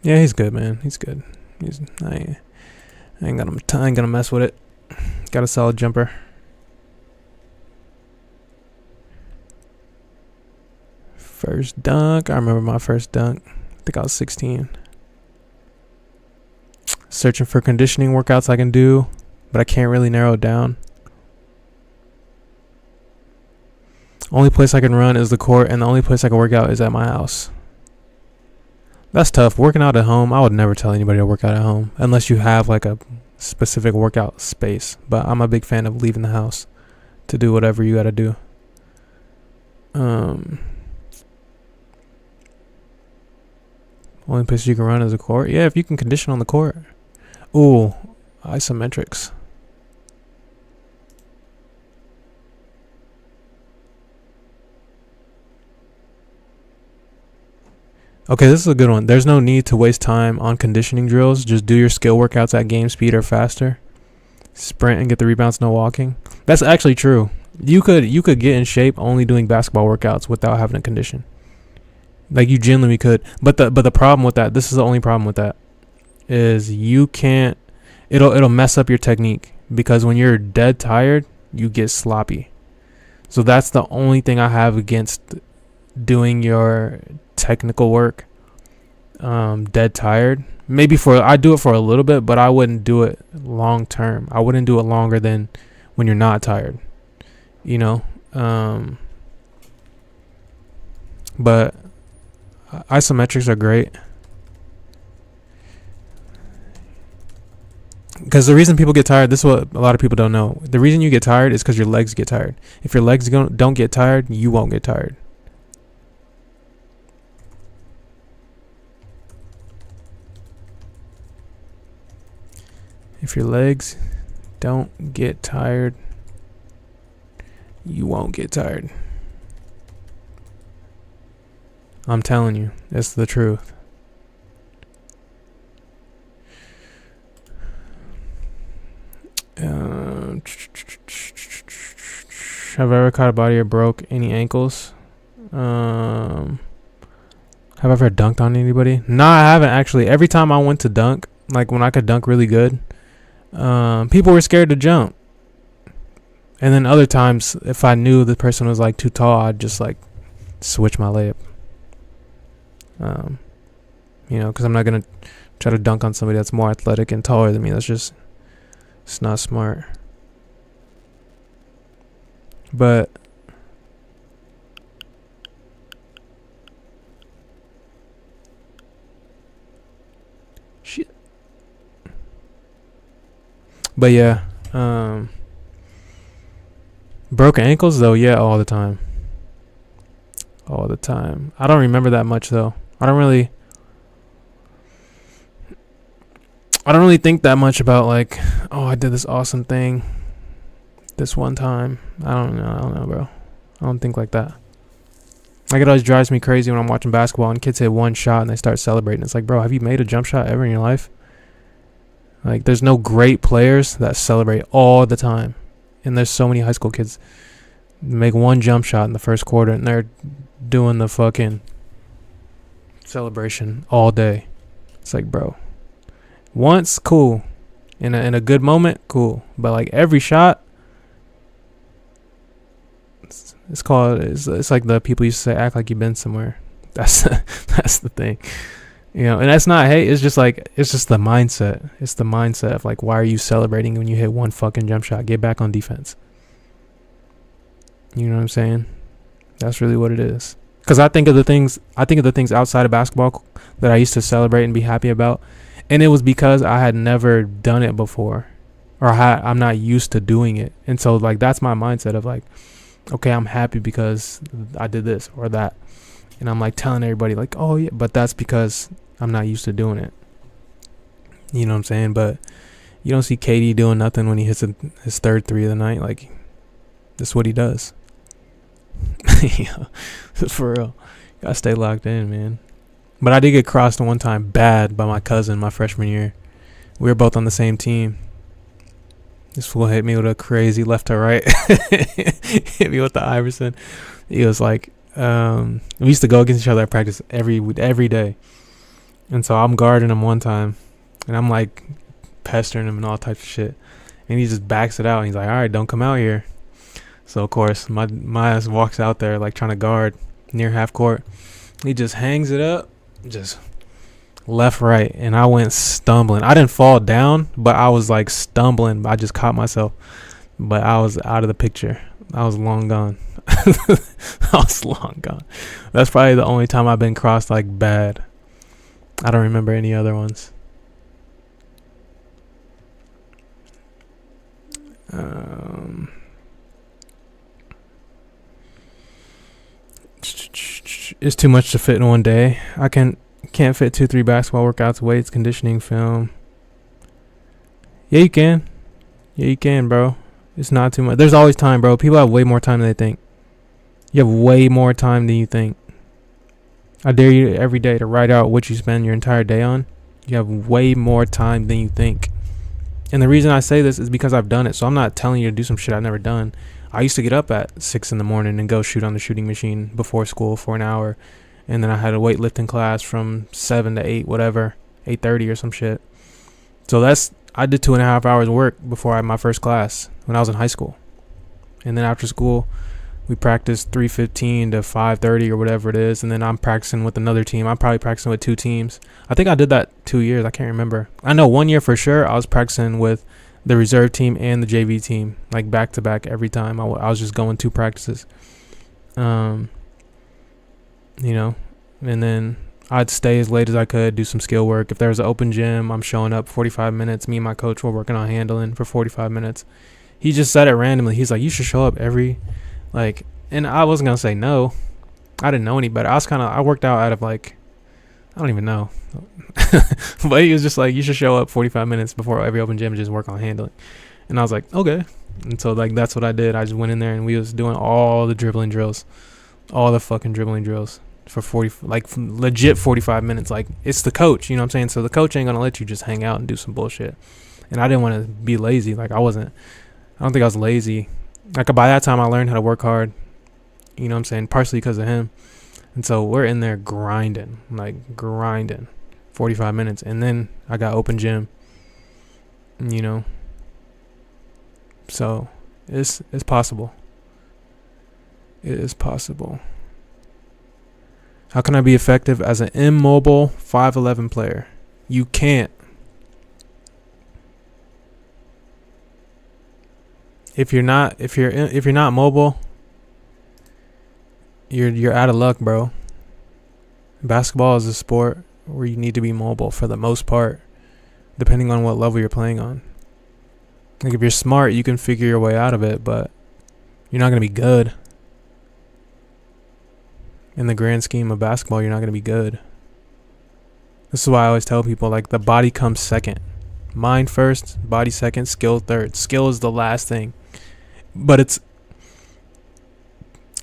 Yeah, he's good, man. He's good. I ain't gonna mess with it. Got a solid jumper. First dunk. I remember my first dunk. I think I was 16. Searching for conditioning workouts I can do, but I can't really narrow it down. Only place I can run is the court, and the only place I can work out is at my house. That's tough. Working out at home, I would never tell anybody to work out at home unless you have like a specific workout space. But I'm a big fan of leaving the house to do whatever you gotta do. Only place you can run is the court. Yeah, if you can condition on the court. Ooh, isometrics. Okay, this is a good one. There's no need to waste time on conditioning drills. Just do your skill workouts at game speed or faster. Sprint and get the rebounds, no walking. That's actually true. You could get in shape only doing basketball workouts without having a condition. Like you genuinely could. But the problem with that, this is the only problem with that, is you can't, it'll mess up your technique, because when you're dead tired, you get sloppy. So that's the only thing I have against doing your technical work dead tired. Maybe I do it for a little bit, but I wouldn't do it long term. I wouldn't do it longer than when you're not tired, you know. But isometrics are great, because the reason people get tired, this is what a lot of people don't know, the reason you get tired is because your legs get tired. If your legs don't get tired, you won't get tired. If your legs don't get tired, you won't get tired. I'm telling you, it's the truth. Have I ever caught a body or broke any ankles? Have I ever dunked on anybody? No, I haven't actually. Every time I went to dunk, like when I could dunk really good, people were scared to jump. And then other times, if I knew the person was like too tall, I'd just like switch my layup. Because I'm not gonna try to dunk on somebody that's more athletic and taller than me. It's not smart. But shit. But yeah, broken ankles though, yeah, all the time. All the time. I don't remember that much though. I don't really think that much about like, oh, I did this awesome thing this one time. I don't know, bro. I don't think like that. Like, it always drives me crazy when I'm watching basketball and kids hit one shot and they start celebrating. It's like, bro, have you made a jump shot ever in your life? Like, there's no great players that celebrate all the time. And there's so many high school kids make one jump shot in the first quarter and they're doing the fucking celebration all day. It's like, bro, once, cool. In a good moment, cool. But like every shot, it's like the people used to say, act like you've been somewhere. That's the thing. And that's not hate. It's just the mindset. It's the mindset of like, why are you celebrating when you hit one fucking jump shot? Get back on defense. You know what I'm saying? That's really what it is. Because I think of the things outside of basketball that I used to celebrate and be happy about. And it was because I had never done it before, or I'm not used to doing it. And so like, that's my mindset of like, okay, I'm happy because I did this or that. And I'm like telling everybody like, oh yeah, but that's because I'm not used to doing it. You know what I'm saying? But you don't see KD doing nothing when he hits his third three of the night. Like, that's what he does. Yeah, for real. Gotta stay locked in, man. But I did get crossed one time bad by my cousin my freshman year. We were both on the same team. This fool hit me with a crazy left to right. Hit me with the Iverson. He was like, we used to go against each other at practice every day. And so I'm guarding him one time. And I'm like pestering him and all types of shit. And he just backs it out. And he's like, all right, don't come out here. So, of course, my ass walks out there like trying to guard near half court. He just hangs it up. Just left, right, and I went stumbling. I didn't fall down, but I was like stumbling. I just caught myself, but I was out of the picture. I was long gone. That's probably the only time I've been crossed like bad. I don't remember any other ones. It's too much to fit in one day. I can't fit 2-3 basketball workouts, weights, conditioning, film. Yeah, you can. Yeah, you can, bro. It's not too much. There's always time, bro. People have way more time than they think. You have way more time than you think. I dare you every day to write out what you spend your entire day on. You have way more time than you think. And the reason I say this is because I've done it. So I'm not telling you to do some shit I've never done. I used to get up at 6 a.m. and go shoot on the shooting machine before school for an hour. And then I had a weightlifting class from 7 to 8, whatever, 8:30 or some shit. So I did 2.5 hours work before I had my first class when I was in high school. And then after school, we practiced 3:15 to 5:30 or whatever it is. And then I'm practicing with another team. I'm probably practicing with 2 teams. I think I did that 2 years. I can't remember. I know 1 year for sure I was practicing with the reserve team and the JV team, like back to back every time. I was just going 2 practices. And then I'd stay as late as I could, do some skill work. If there was an open gym, I'm showing up 45 minutes. Me and my coach were working on handling for 45 minutes. He just said it randomly. He's like, you should show up every, and I wasn't going to say no. I didn't know any better. I worked out of I don't even know. But he was just like, you should show up 45 minutes before every open gym and just work on handling. And I was like, okay. And so that's what I did. I just went in there and we was doing all the dribbling drills. All the fucking dribbling drills. for 40, like legit 45 minutes. Like, it's the coach, you know what I'm saying? So the coach ain't gonna let you just hang out and do some bullshit. And I didn't want to be lazy. Like, I don't think I was lazy. Like, by that time I learned how to work hard, you know what I'm saying? Partially because of him. And so we're in there grinding 45 minutes. And then I got open gym, you know? So it's possible. It is possible. How can I be effective as an immobile 5'11" player? You can't. If you're not mobile, you're out of luck, bro. Basketball is a sport where you need to be mobile for the most part, depending on what level you're playing on. Like, if you're smart, you can figure your way out of it, but you're not going to be good. In the grand scheme of basketball, you're not going to be good. This is why I always tell people, like, the body comes second. Mind first, body second, skill third. Skill is the last thing. But it's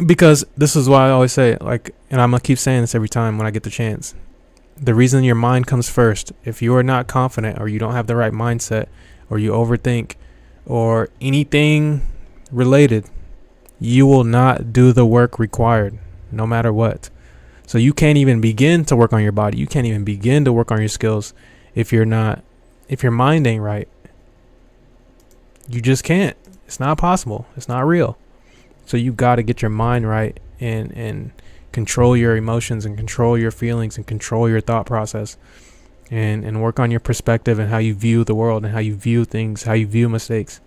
because this is why I always say, like, and I'm going to keep saying this every time when I get the chance. The reason your mind comes first, if you are not confident or you don't have the right mindset or you overthink or anything related, you will not do the work required no matter what. So you can't even begin to work on your body. You can't even begin to work on your skills if your mind ain't right. You just can't. It's not possible. It's not real. So you got to get your mind right and control your emotions and control your feelings and control your thought process and work on your perspective and how you view the world and how you view things, how you view mistakes,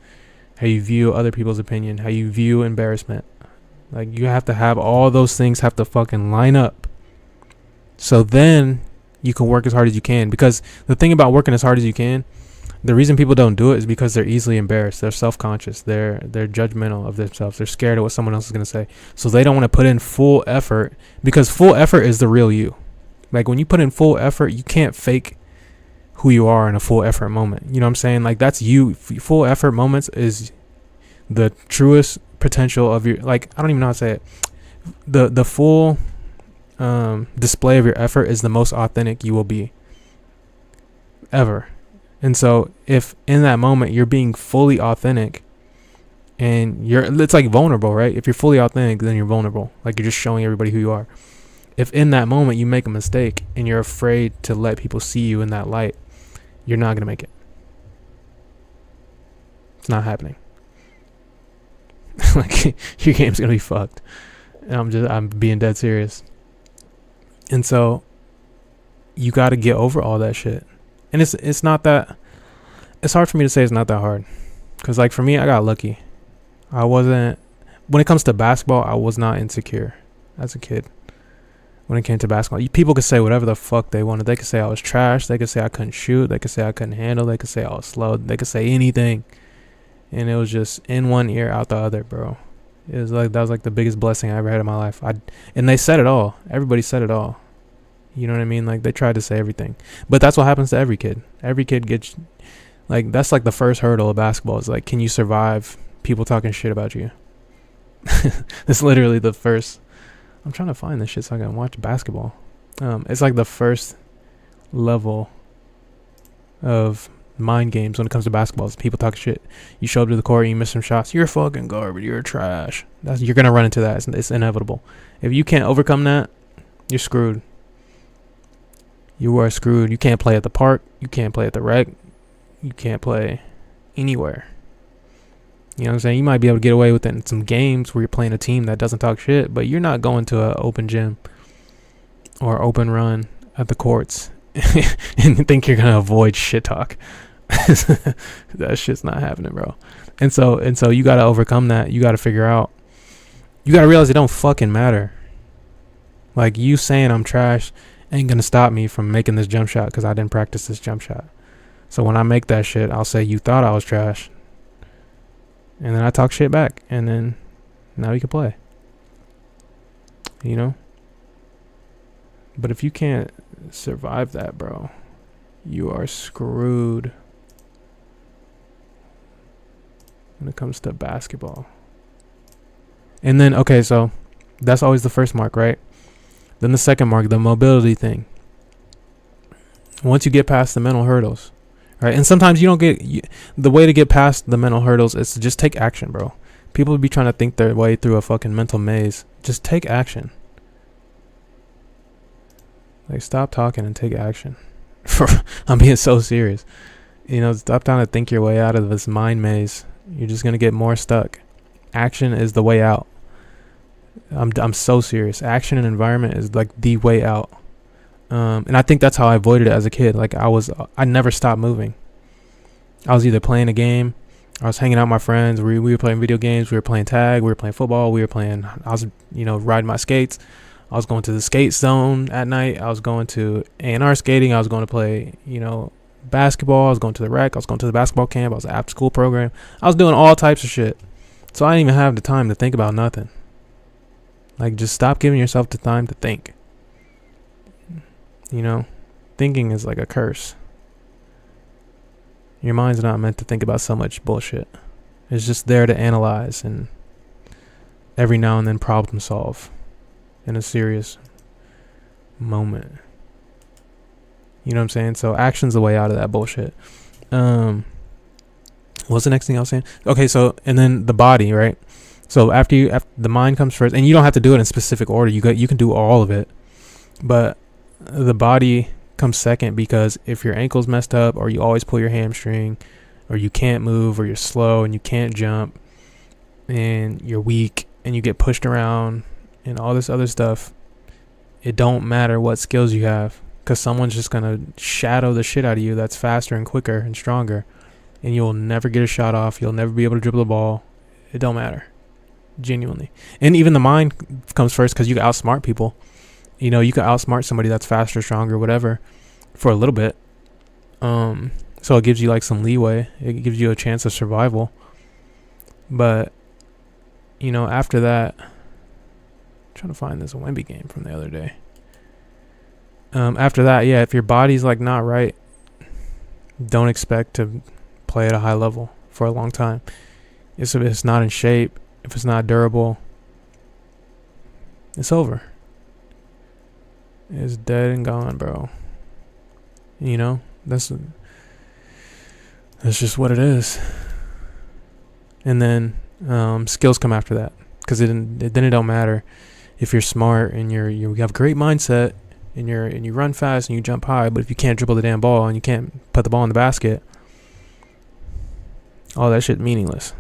how you view other people's opinion, how you view embarrassment. Like, you have to have all those things have to fucking line up. So then you can work as hard as you can. Because the thing about working as hard as you can, the reason people don't do it is because they're easily embarrassed. They're self-conscious. They're judgmental of themselves. They're scared of what someone else is going to say. So they don't want to put in full effort, because full effort is the real you. Like, when you put in full effort, you can't fake who you are in a full effort moment. You know what I'm saying? Like, that's you. Full effort moments is the truest potential of your, like, I don't even know how to say it. The full display of your effort is the most authentic you will be ever. And so if in that moment you're being fully authentic and it's like vulnerable, right? If you're fully authentic, then you're vulnerable. Like, you're just showing everybody who you are. If in that moment you make a mistake and you're afraid to let people see you in that light, you're not going to make it. It's not happening. Like, your game's going to be fucked. And I'm being dead serious. And so you got to get over all that shit. And it's not that, it's hard for me to say it's not that hard. Because, like, for me, I got lucky. When it comes to basketball, I was not insecure as a kid. When it came to basketball, people could say whatever the fuck they wanted. They could say I was trash. They could say I couldn't shoot. They could say I couldn't handle. They could say I was slow. They could say anything. And it was just in one ear, out the other, bro. It was like, that was like the biggest blessing I ever had in my life. And they said it all. Everybody said it all. You know what I mean? Like, they tried to say everything. But that's what happens to every kid. Every kid gets, like, that's like the first hurdle of basketball. Is like, can you survive people talking shit about you? It's literally the first. I'm trying to find this shit so I can watch basketball. It's like the first level of mind games when it comes to basketball. Is people talking shit. You show up to the court and you miss some shots. You're fucking garbage. You're trash. You're going to run into that. It's inevitable. If you can't overcome that, you're screwed. You are screwed. You can't play at the park. You can't play at the rec. You can't play anywhere. You know what I'm saying? You might be able to get away with it in some games where you're playing a team that doesn't talk shit, but you're not going to an open gym or open run at the courts and think you're going to avoid shit talk. That shit's not happening, bro. And so you got to overcome that. You got to figure out, you got to realize it don't fucking matter. Like, you saying I'm trash ain't gonna stop me from making this jump shot because I didn't practice this jump shot. So when I make that shit, I'll say you thought I was trash, and then I talk shit back, and then now you can play. You know? But if you can't survive that, bro, you are screwed when it comes to basketball. And then, okay, so that's always the first mark, right? Then the second mark, the mobility thing. Once you get past the mental hurdles, right? And sometimes you don't the way to get past the mental hurdles is to just take action, bro. People be trying to think their way through a fucking mental maze. Just take action. Like, stop talking and take action. I'm being so serious. You know, stop trying to think your way out of this mind maze. You're just gonna get more stuck. Action is the way out. I'm so serious. Action and environment is like the way out. And I think that's how I avoided it as a kid. Like, I never stopped moving. I was either playing a game, I was hanging out with my friends. We were playing video games. We were playing tag. We were playing football. I was, riding my skates. I was going to the skate zone at night. I was going to A&R skating. I was going to play, basketball. I was going to the rec. I was going to the basketball camp. I was after school program. I was doing all types of shit. So I didn't even have the time to think about nothing. Like, just stop giving yourself the time to think. Thinking is like a curse. Your mind's not meant to think about so much bullshit. It's just there to analyze and every now and then problem solve in a serious moment. You know what I'm saying? So action's the way out of that bullshit. What's the next thing I was saying? Okay, so, and then the body, right? So after the mind comes first, and you don't have to do it in specific order. You can do all of it, but the body comes second, because if your ankle's messed up, or you always pull your hamstring, or you can't move, or you're slow and you can't jump, and you're weak and you get pushed around and all this other stuff, it don't matter what skills you have, because someone's just gonna shadow the shit out of you that's faster and quicker and stronger, and you'll never get a shot off. You'll never be able to dribble the ball. It don't matter, genuinely. And even the mind comes first, because you can outsmart people. You can outsmart somebody that's faster, stronger, whatever, for a little bit. So it gives you like some leeway. It gives you a chance of survival. But, after that, I'm trying to find this Wemby game from the other day. After that, yeah, if your body's like not right, don't expect to play at a high level for a long time. If it's not in shape, if it's not durable, it's over. It's dead and gone, bro. That's just what it is. And then skills come after that, because then it don't matter if you're smart and you have a great mindset and you run fast and you jump high, but if you can't dribble the damn ball and you can't put the ball in the basket, all that shit meaningless.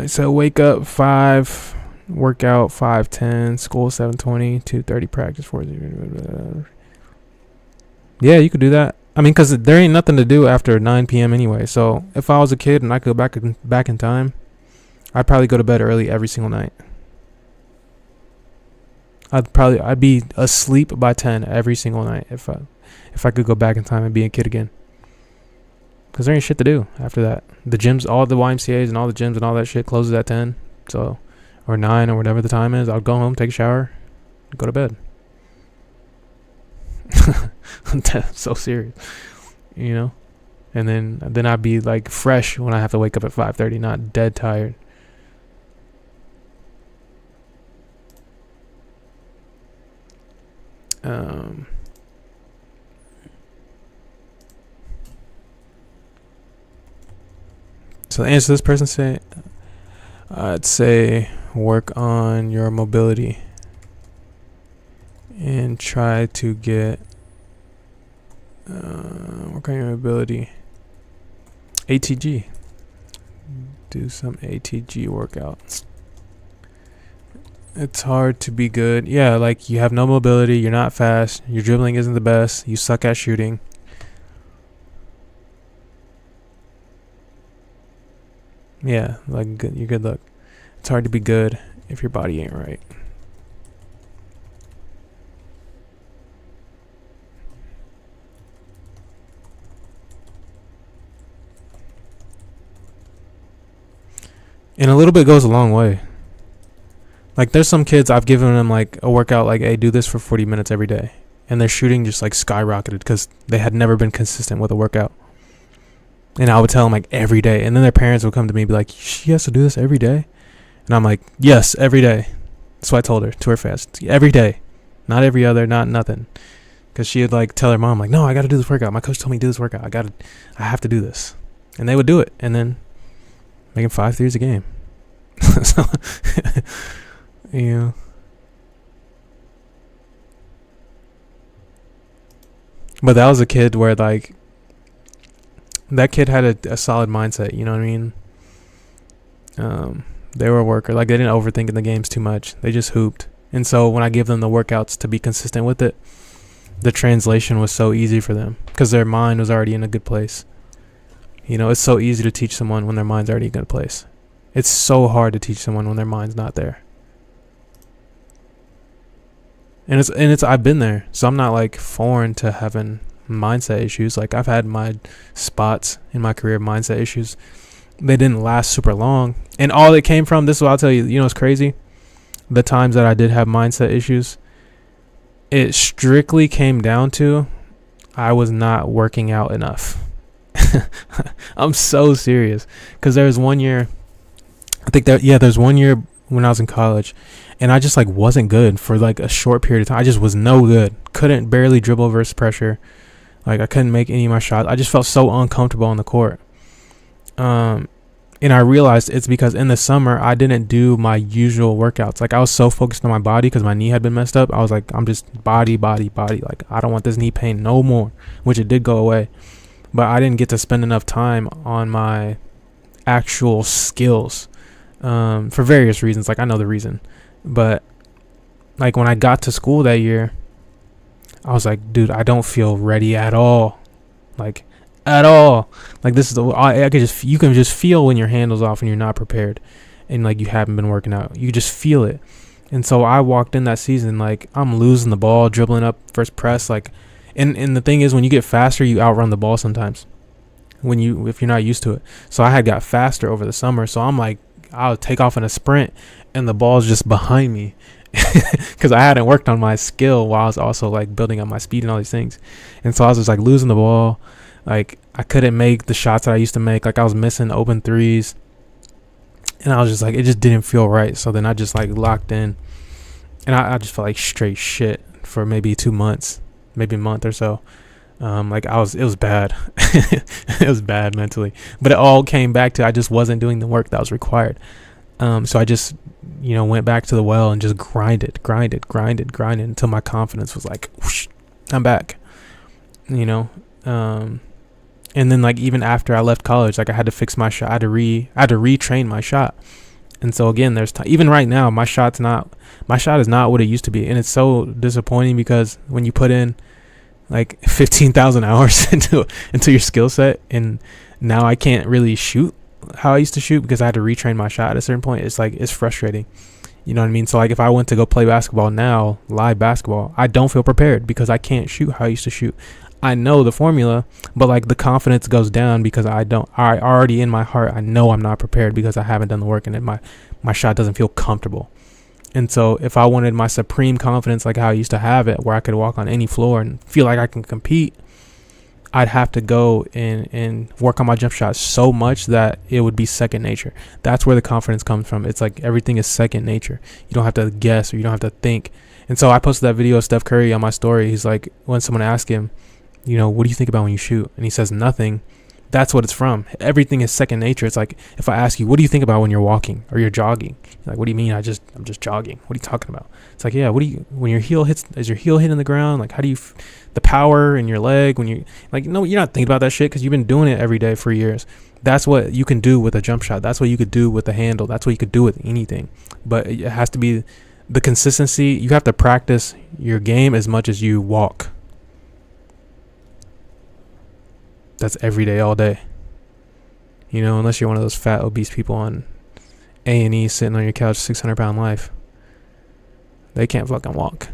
So wake up 5, workout 5:10, school 7:20, 2:30 practice 4:00. Yeah, you could do that. I mean, because there ain't nothing to do after 9 p.m. anyway. So if I was a kid and I could go back in time, I'd probably go to bed early every single night. I'd be asleep by 10 every single night if I could go back in time and be a kid again. Because there ain't shit to do after that. The gyms, all the YMCAs and all the gyms and all that shit closes at 10. So, or 9 or whatever the time is. I'll go home, take a shower, go to bed. That's so serious. And then I'd be like fresh when I have to wake up at 5:30, not dead tired. So the answer this person say, I'd say work on your mobility and try to get work on your mobility. ATG. Do some ATG workouts. It's hard to be good. Yeah, like you have no mobility, you're not fast, your dribbling isn't the best, you suck at shooting. Yeah, like you're good luck. It's hard to be good if your body ain't right. And a little bit goes a long way. Like there's some kids I've given them like a workout, like, hey, do this for 40 minutes every day. and their shooting just like skyrocketed because they had never been consistent with a workout. And I would tell them like every day, and then their parents would come to me and be like, she has to do this every day? And I'm like, yes, every day. So I told her to her face, every day, not every other, not nothing. Because she would like tell her mom like, no, I got to do this workout. My coach told me to do this workout. I have to do this. And they would do it, and then making 5 threes a game. So, you know. But that was a kid where like, that kid had a solid mindset, you know what I mean? They were a worker. Like, they didn't overthink in the games too much. They just hooped. And so when I give them the workouts to be consistent with it, the translation was so easy for them because their mind was already in a good place. You know, it's so easy to teach someone when their mind's already in a good place. It's so hard to teach someone when their mind's not there. And it's I've been there, so I'm not like foreign to having mindset issues. Like, I've had my spots in my career, mindset issues. They didn't last super long, and all it came from, this is what I'll tell you, you know, it's crazy. The times that I did have mindset issues, it strictly came down to I was not working out enough. I'm so serious, because there was one year, there's one year when I was in college, and I just like wasn't good for like a short period of time. I just was no good. Couldn't barely dribble versus pressure. Like, I couldn't make any of my shots. I just felt so uncomfortable on the court. And I realized it's because in the summer I didn't do my usual workouts. Like, I was so focused on my body because my knee had been messed up. I was like, I'm just body. Like, I don't want this knee pain no more, which it did go away. But I didn't get to spend enough time on my actual skills for various reasons. Like, I know the reason. But like, when I got to school that year, I was like, dude, I don't feel ready at all. Like, at all. Like, this is you can just feel when your handle's off and you're not prepared, and like you haven't been working out. You just feel it. And so I walked in that season like I'm losing the ball, dribbling up first press, like, and the thing is, when you get faster, you outrun the ball sometimes. If you're not used to it. So I had got faster over the summer. So I'm like, I'll take off in a sprint, and the ball's just behind me. Because I hadn't worked on my skill while I was also like building up my speed and all these things. And so I was just like losing the ball. Like, I couldn't make the shots that I used to make. Like, I was missing open threes. And I was just like, it just didn't feel right. So then I just like locked in. And I just felt like straight shit for maybe 2 months, maybe a month or so. Like, it was bad. It was bad mentally. But it all came back to I just wasn't doing the work that was required. So I just, went back to the well and just grinded until my confidence was like, whoosh, I'm back, and then like even after I left college, like I had to fix my shot. I had to retrain my shot. And so again, there's even right now, my shot is not what it used to be. And it's so disappointing because when you put in like 15,000 hours into your skill set, and now I can't really shoot how I used to shoot because I had to retrain my shot at a certain point. It's like, it's frustrating. You know what I mean? So like, if I went to go play basketball now, live basketball, I don't feel prepared because I can't shoot how I used to shoot. I know the formula, but like the confidence goes down because I already in my heart, I know I'm not prepared because I haven't done the work, and my shot doesn't feel comfortable. And so if I wanted my supreme confidence, like how I used to have it, where I could walk on any floor and feel like I can compete, I'd have to go and work on my jump shot so much that it would be second nature. That's where the confidence comes from. It's like everything is second nature. You don't have to guess, or you don't have to think. And so I posted that video of Steph Curry on my story. He's like, when someone asked him, what do you think about when you shoot? And he says nothing. That's what it's from. Everything is second nature. It's like, if I ask you, what do you think about when you're walking or you're jogging? You're like, what do you mean? I'm just jogging. What are you talking about? It's like, yeah, when your heel hits, is your heel hitting the ground? Like, how do you, the power in your leg when you, like, no, you're not thinking about that shit because you've been doing it every day for years. That's what you can do with a jump shot. That's what you could do with a handle. That's what you could do with anything. But it has to be the consistency. You have to practice your game as much as you walk. That's every day, all day. Unless you're one of those fat, obese people on A&E sitting on your couch, 600-pound life. They can't fucking walk.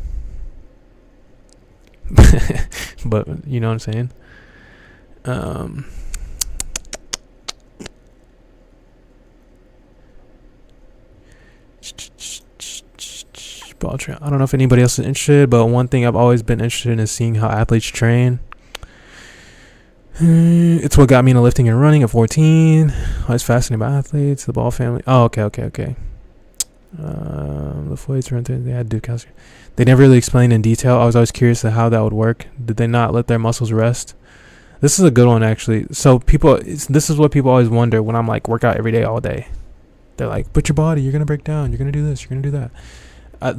But you know what I'm saying? I don't know if anybody else is interested, but one thing I've always been interested in is seeing how athletes train. It's what got me into lifting and running at 14. I was fascinated by athletes, the Ball family. Oh, okay. The Floyds were they had to do calcium. They never really explained in detail. I was always curious to how that would work. Did they not let their muscles rest? This is a good one, actually. So this is what people always wonder when I'm like, work out every day, all day. They're like, but your body, you're going to break down. You're going to do this. You're going to do that.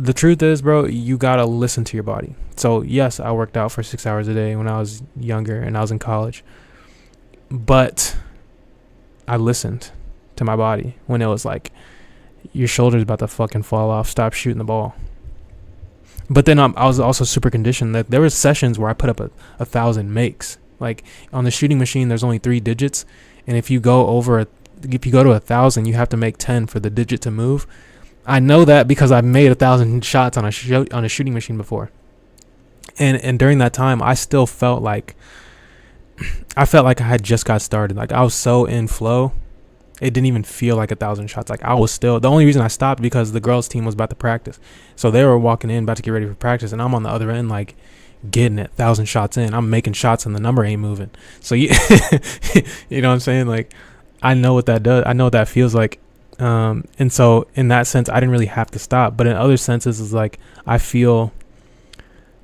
The truth is, bro, you got to listen to your body. So, yes, I worked out for 6 hours a day when I was younger and I was in college. But I listened to my body when it was like, your shoulder's about to fucking fall off. Stop shooting the ball. But then I was also super conditioned that there were sessions where I put up 1,000 makes. Like on the shooting machine, there's only 3 digits. And if you go to 1,000, you have to make 10 for the digit to move. I know that because I've made 1,000 shots on a shooting machine before. And during that time, I still felt like I had just got started. Like I was so in flow. It didn't even feel like 1,000 shots. Like I was still, the only reason I stopped because the girls team was about to practice. So they were walking in, about to get ready for practice. And I'm on the other end, like getting it 1,000 shots in. I'm making shots and the number ain't moving. So you know what I'm saying? Like I know what that does. I know what that feels like. And so in that sense, I didn't really have to stop. But in other senses, it's like I feel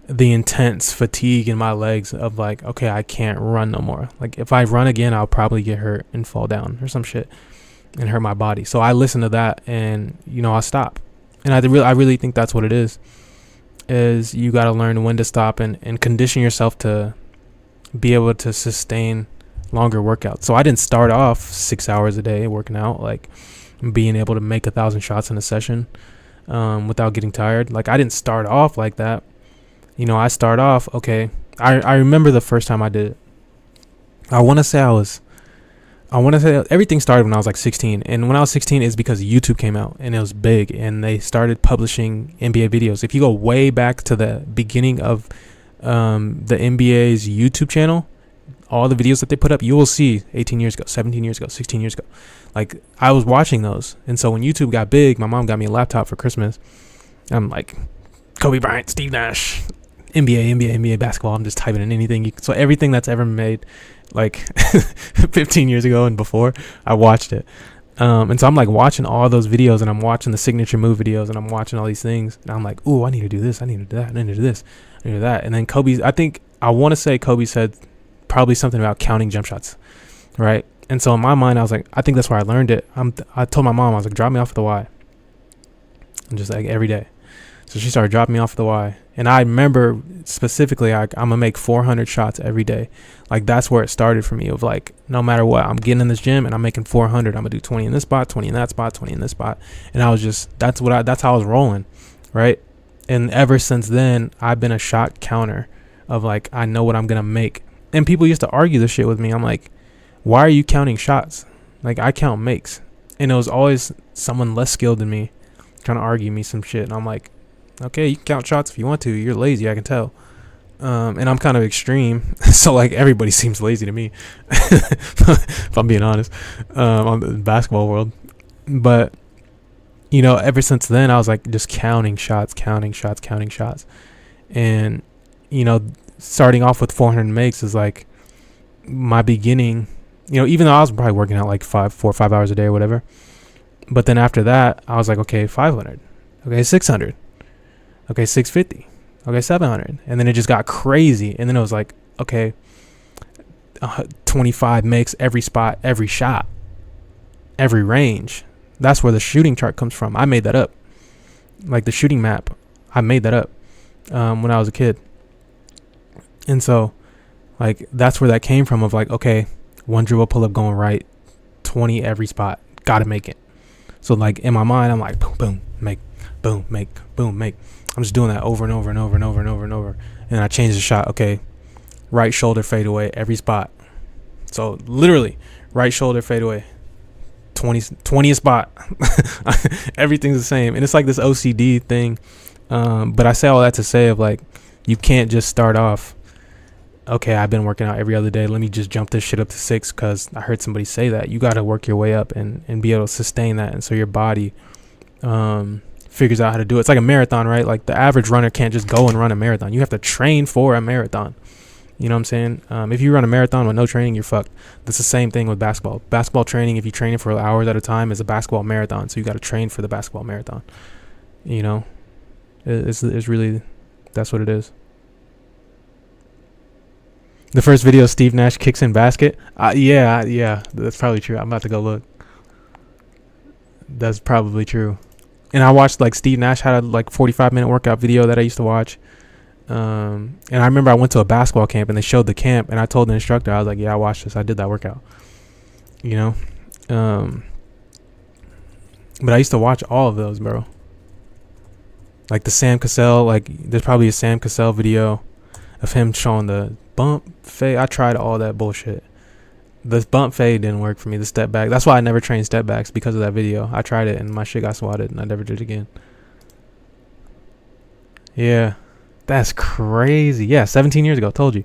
the intense fatigue in my legs of like, okay, I can't run no more. Like if I run again, I'll probably get hurt and fall down or some shit and hurt my body. So I listen to that and, I'll stop. And I really think that's what it is you got to learn when to stop and condition yourself to be able to sustain longer workouts. So I didn't start off 6 hours a day working out, like being able to make 1,000 shots in a session without getting tired. Like I didn't start off like that. I start off, okay. I remember the first time I did it. I want to say everything started when I was like 16. And when I was 16 is because YouTube came out and it was big and they started publishing NBA videos. If you go way back to the beginning of the NBA's YouTube channel, all the videos that they put up, you will see 18 years ago, 17 years ago, 16 years ago. Like I was watching those. And so when YouTube got big, my mom got me a laptop for Christmas. I'm like, Kobe Bryant, Steve Nash, NBA basketball. I'm just typing in anything. So everything that's ever made like 15 years ago and before, I watched it. And so I'm like watching all those videos and I'm watching the signature move videos and I'm watching all these things. And I'm like, ooh, I need to do this. I need to do that. I need to do this. I need to do that. And then I want to say Kobe said probably something about counting jump shots. Right. And so in my mind, I was like, I think that's where I learned it. I told my mom, I was like, drop me off at the Y. And just like every day. So she started dropping me off at the Y. And I remember specifically, I'm going to make 400 shots every day. Like that's where it started for me of like, no matter what, I'm getting in this gym and I'm making 400. I'm going to do 20 in this spot, 20 in that spot, 20 in this spot. And I was just, that's how I was rolling. Right. And ever since then, I've been a shot counter of like, I know what I'm going to make. And people used to argue this shit with me. I'm like, why are you counting shots? Like I count makes. And it was always someone less skilled than me trying to argue me some shit. And I'm like, okay, you can count shots if you want to. You're lazy, I can tell. And I'm kind of extreme. So like everybody seems lazy to me. If I'm being honest. On the basketball world. But ever since then I was like just counting shots. And starting off with 400 makes is like my beginning. Even though I was probably working out like 4 or 5 hours a day or whatever. But then after that, I was like, okay, 500. Okay, 600. Okay, 650. Okay, 700. And then it just got crazy. And then it was like, okay, 25 makes every spot, every shot, every range. That's where the shooting chart comes from. I made that up. Like the shooting map, I made that up when I was a kid. And so, like, that's where that came from of like, okay, one dribble pull up going right, 20 every spot, gotta make it. So like in my mind, I'm like, boom, boom, make, boom, make, boom, make. I'm just doing that over and over and over and over and over and over. And I change the shot. Okay, right shoulder fade away every spot. So literally, right shoulder fade away, 20th spot. Everything's the same, and it's like this OCD thing. But I say all that to say of like, you can't just start off, okay, I've been working out every other day, let me just jump this shit up to 6 because I heard somebody say that. You got to work your way up and be able to sustain that. And so your body figures out how to do it. It's like a marathon, right? Like the average runner can't just go and run a marathon. You have to train for a marathon. You know what I'm saying? If you run a marathon with no training, you're fucked. That's the same thing with basketball. Basketball training, if you train it for hours at a time, is a basketball marathon. So you got to train for the basketball marathon. You know, it's really, that's what it is. The first video, Steve Nash kicks in basket. Yeah, that's probably true. I'm about to go look. That's probably true. And I watched, like, Steve Nash had a 45-minute workout video that I used to watch. And I remember I went to a basketball camp and they showed the camp, and I told the instructor, I was like, yeah, I watched this. I did that workout. You know? But I used to watch all of those, bro. Like the Sam Cassell, like there's probably a Sam Cassell video of him showing the bump fade. I tried all that bullshit. The bump fade didn't work for me. The step back. That's why I never trained step backs, because of that video. I tried it and my shit got swatted and I never did it again. Yeah. That's crazy. Yeah, 17 years ago. Told you.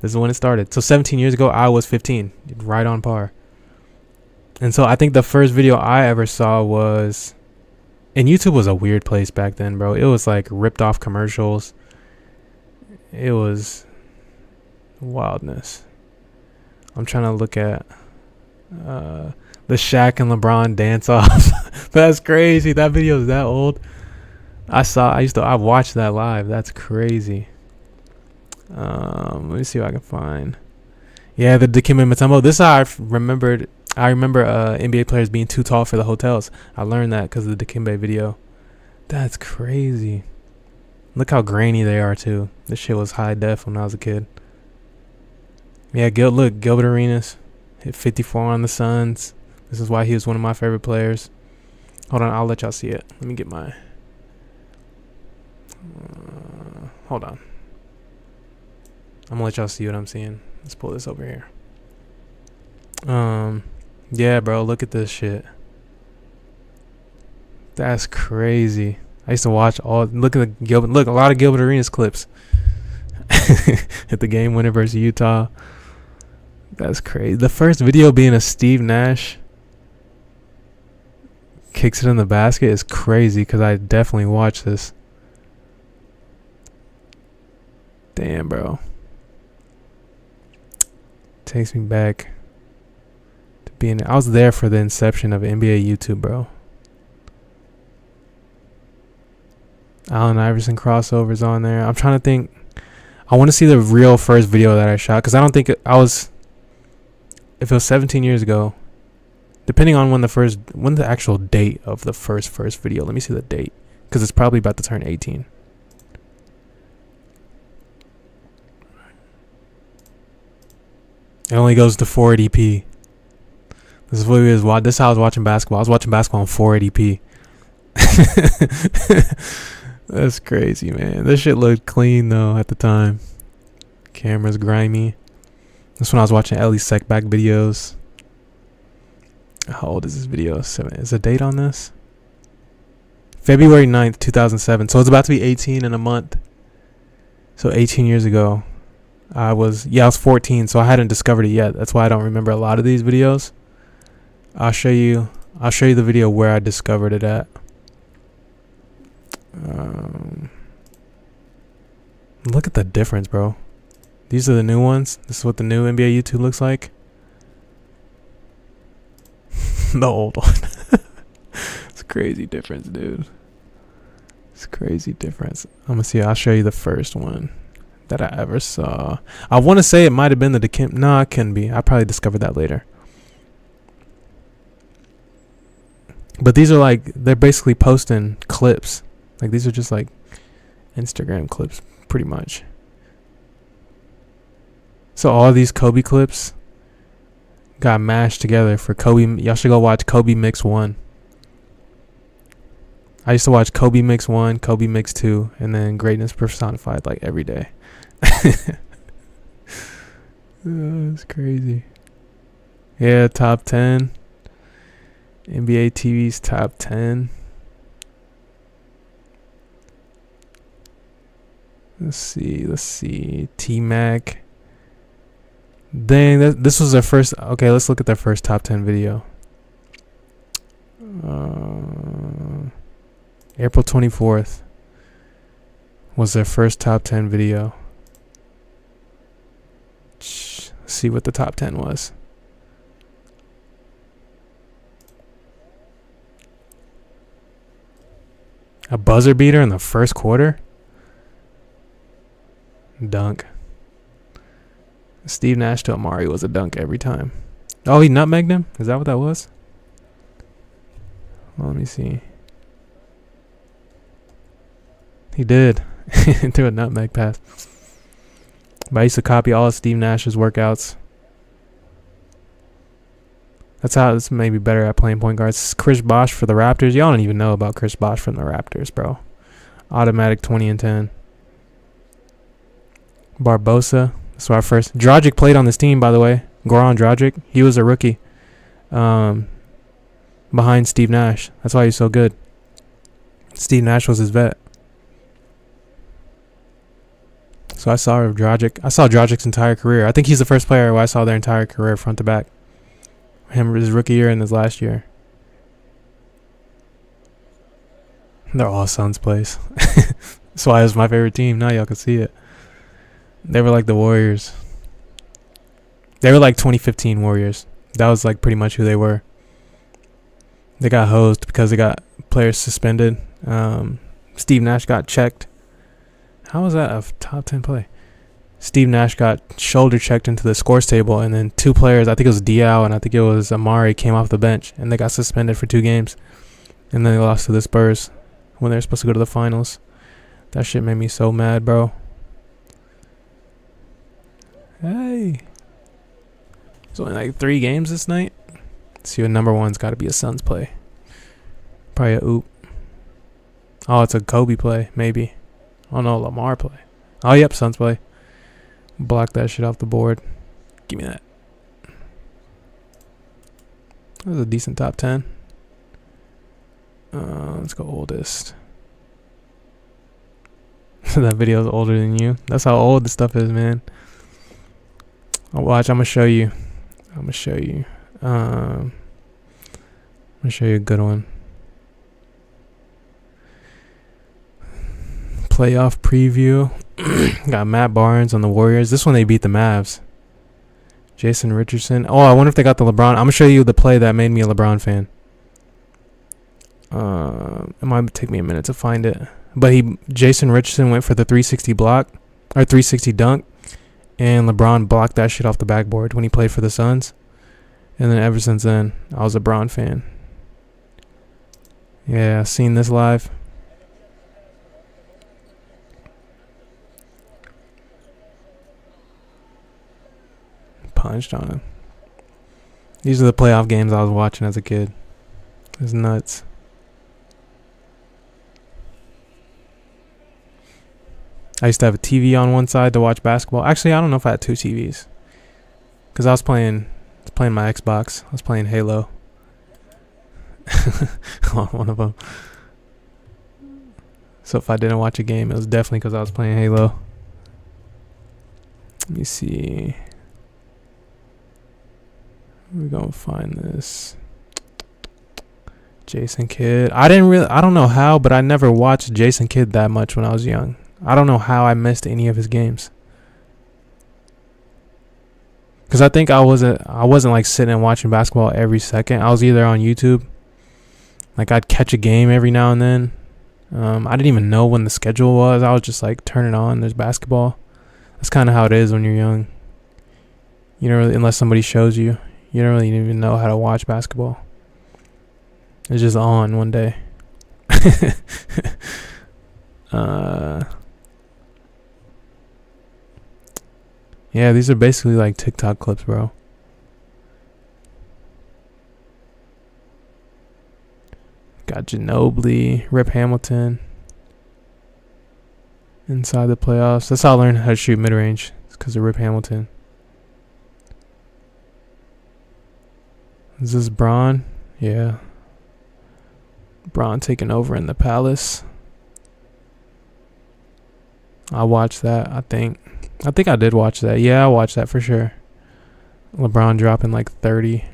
This is when it started. So 17 years ago, I was 15. Right on par. And so I think the first video I ever saw was... And YouTube was a weird place back then, bro. It was like ripped off commercials. It was wildness. I'm trying to look at the Shaq and LeBron dance off. That's crazy. That video is that old. I watched that live. That's crazy. Let me see what I can find. Yeah, the Dikembe Mutombo. This I remembered. I remember NBA players being too tall for the hotels. I learned that because of the Dikembe video. That's crazy. Look how grainy they are too. This shit was high def when I was a kid. Yeah, look, Gilbert Arenas hit 54 on the Suns. This is why he was one of my favorite players. Hold on, I'll let y'all see it. Let me get my... hold on. I'm gonna let y'all see what I'm seeing. Let's pull this over here. Yeah, bro, look at this shit. That's crazy. I used to watch look a lot of Gilbert Arenas clips. At the game winner versus Utah. That's crazy. The first video being a Steve Nash kicks it in the basket is crazy, because I definitely watched this. Damn, bro. Takes me back to being... I was there for the inception of NBA YouTube, bro. Allen Iverson crossovers on there. I'm trying to think. I want to see the real first video that I shot, because I don't think I was... If it was 17 years ago, depending on when the actual date of the first video. Let me see the date, because it's probably about to turn 18. It only goes to 480p. This is what it is. This is how I was watching basketball. I was watching basketball on 480p. That's crazy, man. This shit looked clean though at the time. Camera's grimy. That's when I was watching Ellie Seckback videos. How old is this video? Is the date on this? February 9th, 2007. So it's about to be 18 in a month. So 18 years ago. I was 14, so I hadn't discovered it yet. That's why I don't remember a lot of these videos. I'll show you the video where I discovered it at. Look at the difference, bro. These are the new ones. This is what the new NBA YouTube looks like. The old one. It's a crazy difference, dude. It's a crazy difference. I'll show you the first one that I ever saw. I want to say it might have been the Dikembe. No, it couldn't be. I probably discovered that later. But these are they're basically posting clips. These are just Instagram clips, pretty much. So all these Kobe clips got mashed together for Kobe. Y'all should go watch Kobe Mix 1. I used to watch Kobe Mix 1, Kobe Mix 2, and then Greatness Personified every day. It's crazy. Yeah, top 10. NBA TV's top 10. Let's see. T-Mac. Dang, this was their first. Okay, let's look at their first top 10 video. April 24th was their first top 10 video. Let's see what the top 10 was. A buzzer beater in the first quarter? Dunk. Steve Nash to Amari was a dunk every time. Oh, he nutmegged him? Is that what that was? Well, let me see. He did. Threw a nutmeg pass. But I used to copy all of Steve Nash's workouts. That's how it's maybe better at playing point guards. Chris Bosh for the Raptors. Y'all don't even know about Chris Bosh from the Raptors, bro. Automatic 20 and 10. Barbosa. That's our first. Dragic played on this team, by the way. Goran Dragic. He was a rookie. Behind Steve Nash. That's why he's so good. Steve Nash was his vet. So I saw Dragic. I saw Dragic's entire career. I think he's the first player who I saw their entire career front to back. Him his rookie year and his last year. They're all Suns plays. That's why it was my favorite team. Now y'all can see it. They were like the Warriors. They were like 2015 Warriors. That was like pretty much who they were. They got hosed because they got players suspended. Steve Nash got checked. How was that a top 10 play? Steve Nash got shoulder checked into the scores table, and then two players, I think it was Diaw and I think it was Amari, came off the bench, and they got suspended for 2 games. And then they lost to the Spurs when they were supposed to go to the finals. That shit made me so mad, bro. Hey. There's only like 3 games this night. Let's see what number one's got to be a Suns play. Probably a oop. Oh, it's a Kobe play, maybe. Oh no, Lamar play. Oh, yep, Suns play. Block that shit off the board. Give me that. That was a decent top 10. Let's go oldest. That video is older than you. That's how old this stuff is, man. I'll watch. I'm gonna show you. I'm gonna show you a good one. Playoff preview. Got Matt Barnes on the Warriors. This one they beat the Mavs. Jason Richardson. Oh, I wonder if they got the LeBron. I'm gonna show you the play that made me a LeBron fan. It might take me a minute to find it. But Jason Richardson went for the 360 block or 360 dunk, and LeBron blocked that shit off the backboard when he played for the Suns. And then ever since then, I was a Bron fan. Yeah, seen this live. Punched on him. These are the playoff games I was watching as a kid. It's nuts. I used to have a TV on one side to watch basketball. Actually, I don't know if I had 2 TVs. Because I was playing my Xbox. I was playing Halo. On one of them. So if I didn't watch a game, it was definitely because I was playing Halo. Let me see. We're gonna find this. Jason Kidd. I don't know how, but I never watched Jason Kidd that much when I was young. I don't know how I missed any of his games. Cause I think I wasn't like sitting and watching basketball every second. I was either on YouTube, like I'd catch a game every now and then. I didn't even know when the schedule was. I was just like, turn it on. There's basketball. That's kind of how it is when you're young. You don't really, unless somebody shows you. You don't really even know how to watch basketball. It's just on one day. Yeah, these are basically like TikTok clips, bro. Got Ginobili, Rip Hamilton. Inside the playoffs. That's how I learned how to shoot mid-range. It's because of Rip Hamilton. Is this Bron? Yeah. Bron taking over in the Palace. I watched that, I think I did watch that. Yeah, I watched that for sure. LeBron dropping like 30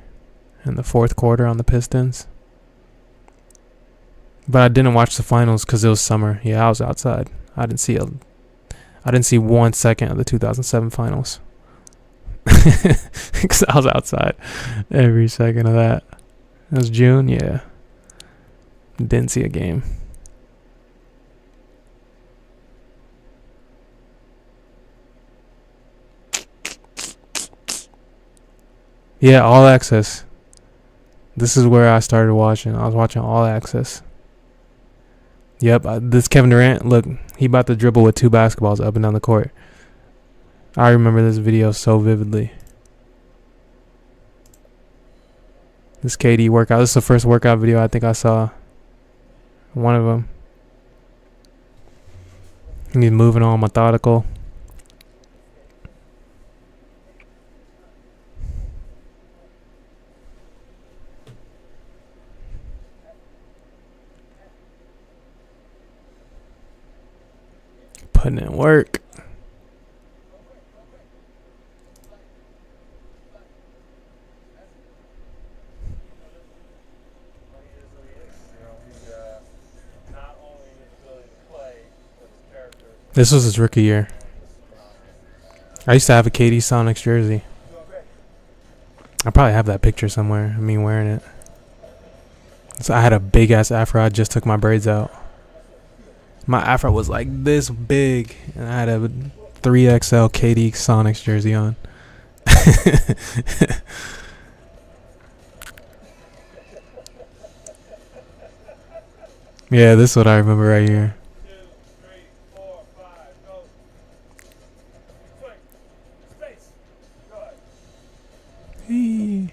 in the fourth quarter on the Pistons. But I didn't watch the finals because it was summer. Yeah, I was outside. I didn't see 1 second of the 2007 finals. Because I was outside every second of that. It was June, yeah. Didn't see a game. Yeah, All Access. This is where I started watching. I was watching All Access. Yep, this Kevin Durant, look, he about to dribble with 2 basketballs up and down the court. I remember this video so vividly. This KD workout. This is the first workout video I think I saw. One of them. He's moving all methodical. Putting in work. This was his rookie year. I used to have a KD Sonics jersey. I probably have that picture somewhere. I mean, wearing it. So I had a big ass afro. I just took my braids out. My afro was like this big, and I had a 3XL KD Sonics jersey on. Yeah, this is what I remember right here. Hey.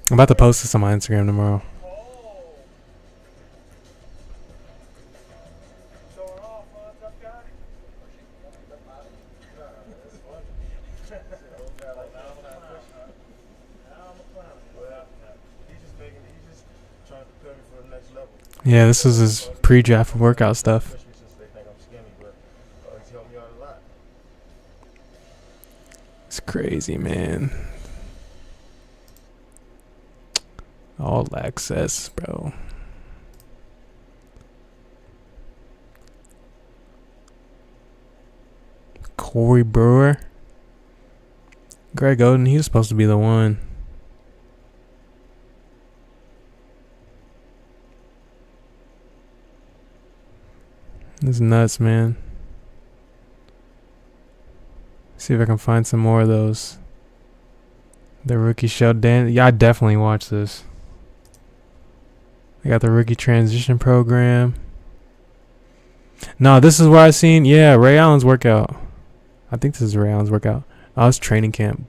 I'm about to post this on my Instagram tomorrow. Yeah, this is his pre-draft workout stuff. It's crazy, man. All Access, bro. Corey Brewer. Greg Oden, he was supposed to be the one. This is nuts, man. See if I can find some more of those. The rookie show. Yeah, I definitely watched this. I got the rookie transition program. No, this is where I seen. Yeah, Ray Allen's workout. I think this is Ray Allen's workout. Oh, it's training camp.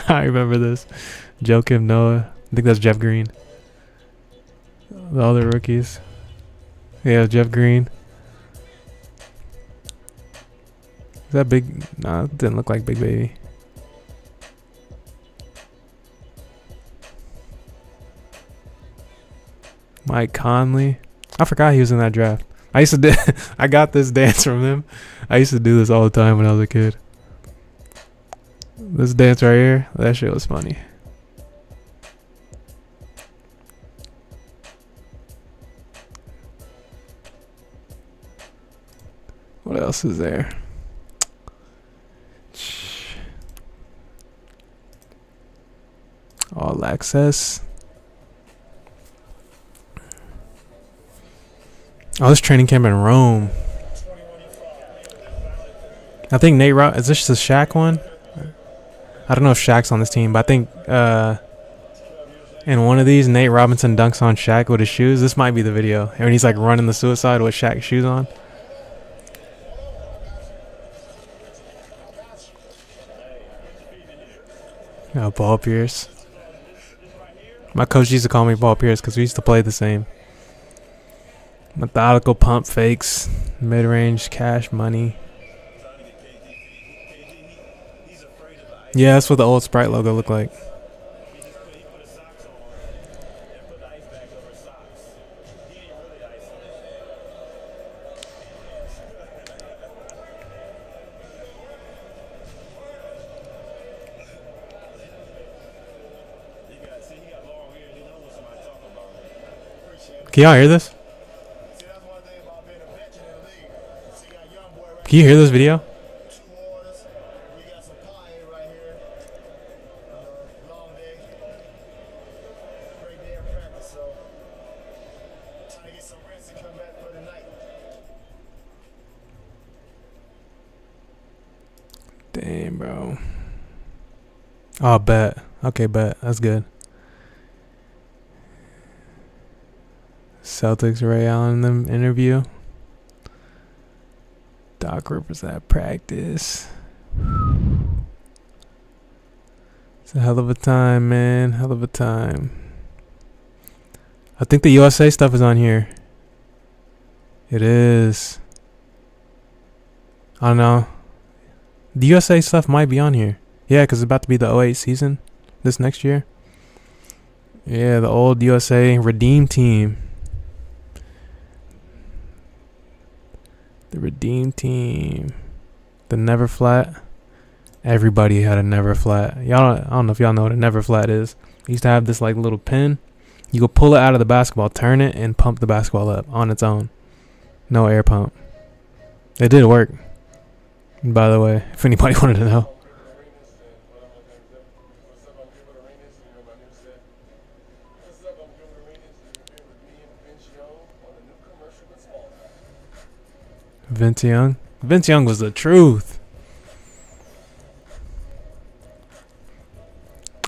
I remember this. Joakim Noah. I think that's Jeff Green. The other rookies. Yeah, Jeff Green. Is that big? Nah, it didn't look like Big Baby. Mike Conley. I forgot he was in that draft. I used to I got this dance from him. I used to do this all the time when I was a kid. This dance right here, that shit was funny. What else is there? All Access. Oh, this training camp in Rome. I think Nate is this the Shaq one? I don't know if Shaq's on this team, but I think in one of these, Nate Robinson dunks on Shaq with his shoes. This might be the video. And he's like running the suicide with Shaq's shoes on. Oh, Paul Pierce. My coach used to call me Paul Pierce because we used to play the same. Methodical pump fakes, mid-range cash money. Yeah, that's what the old Sprite logo looked like. Can y'all hear this? Can you hear this video? Damn, bro. Oh, bet. Okay, bet. That's good. Celtics, Ray Allen in the interview. Doc Rivers at practice. It's a hell of a time, man. Hell of a time. I think the USA stuff is on here. It is. I don't know. The USA stuff might be on here. Yeah, because it's about to be the 08 season this next year. Yeah, the old USA Redeem team. The Redeem team. The Never Flat. Everybody had a Never Flat. I don't know if y'all know what a Never Flat is. It used to have this like little pin. You could pull it out of the basketball, turn it, and pump the basketball up on its own. No air pump. It did work. By the way, if anybody wanted to know. Vince Young. Vince Young was the truth.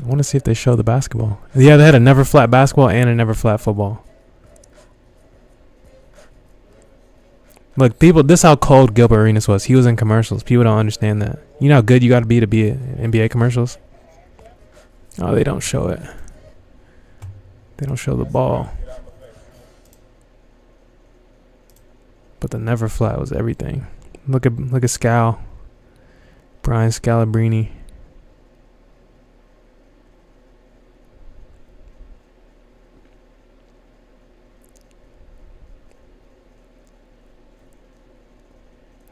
I want to see if they show the basketball. Yeah, they had a Never Flat basketball and a Never Flat football. Look, people, this is how cold Gilbert Arenas was. He was in commercials. People don't understand that. You know how good you got to be in NBA commercials? Oh, they don't show it. They don't show the ball. But the Never Flat was everything. Look at Scal. Brian Scalabrine.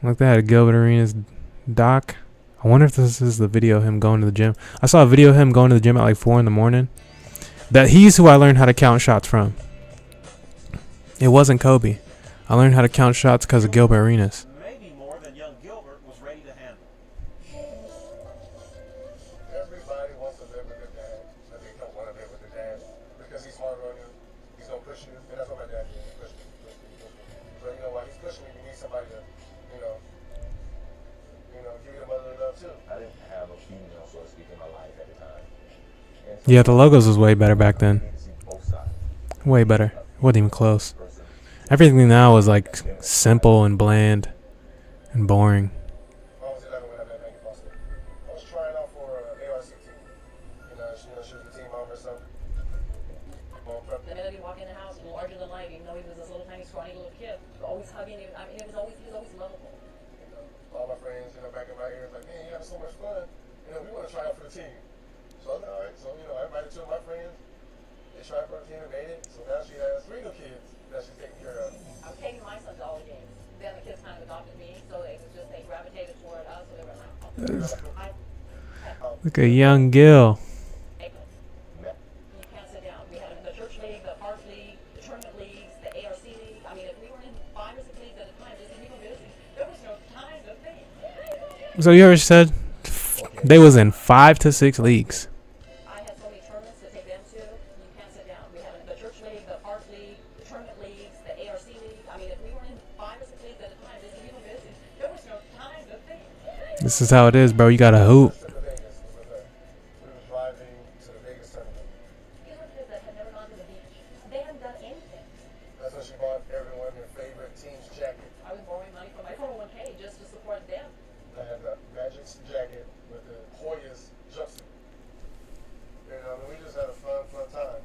Look, they had a Gilbert Arenas doc. I wonder if this is the video of him going to the gym. I saw a video of him going to the gym at like 4 in the morning. That he's who I learned how to count shots from. It wasn't Kobe. I learned how to count shots because of Gilbert Arenas. Maybe more than young Gilbert was ready to handle. Everybody wants to live with their dad, but they don't want to live with their dad because he's harder on you. He's gonna push you, and that's what my dad did. He pushed me. But you know, while he's pushing me, you need somebody to, give you the motherly love too. I didn't have a female, so to speak, in my life at the time. Yeah, the logos was way better back then. Way better. It wasn't even close. Everything now is like simple and bland and boring. I was 11 when I met Megan Foster. I was trying out for an ARC team. She was the team mom or something. The minute he walked in the house, larger than life, even though he was this little tiny, scrawny little kid, always hugging him. I mean, he was always lovable. All my friends, back in my ears, like, man, you having so much fun. We want to try out for the team. So I was like, all right. So, I invited 2 of my friends. They tried for the team and made it. So now she has 3 new kids that she's taking care of. I was taking my son to all the games. Then the kids kind of adopted me, so it was just they gravitated toward us. So they were like, Look at young Gil. You can't sit down. We had the church league, the park league, the tournament leagues, the ARC league. I mean, if we were in 5 or 6 leagues at a time, just to keep them busy, there was no time to think. So you ever said they was in 5 to 6 leagues? I had so many tournaments to take them to. You can't sit down. We had the church league, the park league, the tournament leagues, the ARC league. I mean, if we were in 5 or 6 leagues at a time, just to keep them busy, there was no time to think. This is how it is, bro. You gotta hoop. To Vegas with her. We were driving to the Vegas tournament. These were kids that had never gone to the beach. They hadn't done anything. That's when she bought everyone their favorite team's jacket. I was borrowing money from my 401k just to support them. I had the Magic's jacket with the Hoyas jumpsuit. We just had a fun time.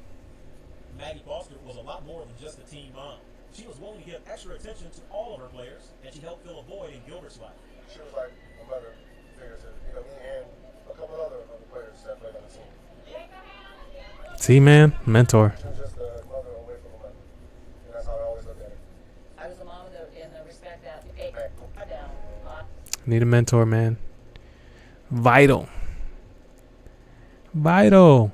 Maggie Foster was a lot more than just a team mom. She was willing to give extra attention to all of her players, and she helped fill a void in Gilbert's life. She was like a mother figure to me and a couple other players that played on the team. See, man, mentor. She was just a mother away from a mother. And that's how I always looked at it. I was a mom in the respect that down. Need a mentor, man. Vital. Vital.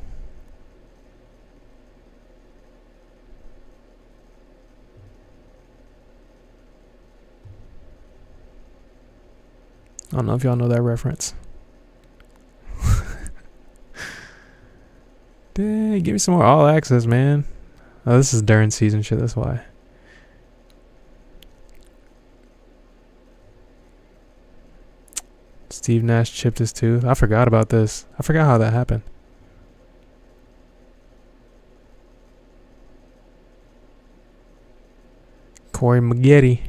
I don't know if y'all know that reference. Dang, give me some more All Access, man. Oh, this is during season shit, that's why. Steve Nash chipped his tooth. I forgot about this. I forgot how that happened. Corey Maggette.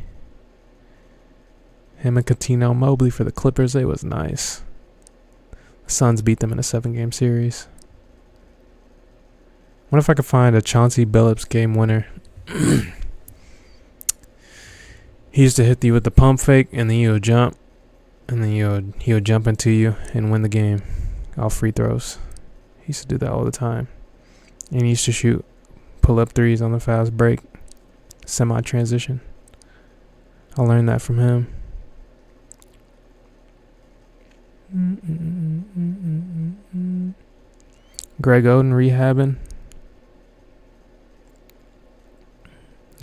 Him and Cuttino Mobley for the Clippers. It was nice. The Suns beat them in a 7-game series. What if I could find a Chauncey Billups game winner? He used to hit you with the pump fake, and then you would jump, and then he would jump into you and win the game. All free throws. He used to do that all the time. And he used to shoot pull-up threes on the fast break. Semi-transition. I learned that from him. Greg Oden rehabbing.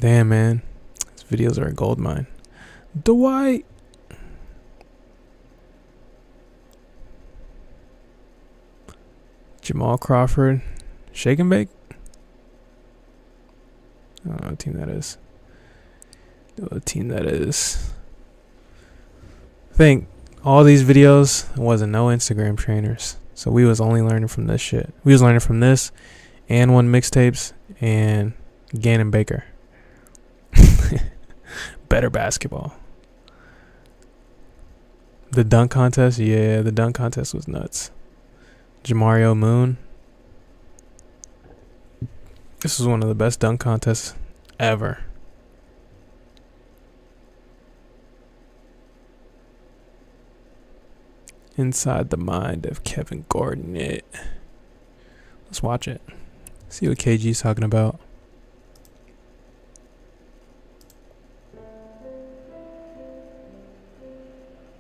Damn, man. His videos are a gold mine. Dwight. Jamal Crawford. Shake and bake? I don't know what team that is. I think all these videos wasn't no Instagram trainers. So we was only learning from this shit. We was learning from this and one mixtapes and Gannon Baker. Better basketball. The dunk contest, yeah, the dunk contest was nuts. Jamario Moon. This was one of the best dunk contests ever. Inside the Mind of Kevin Garnett. Let's watch it. See what KG's talking about.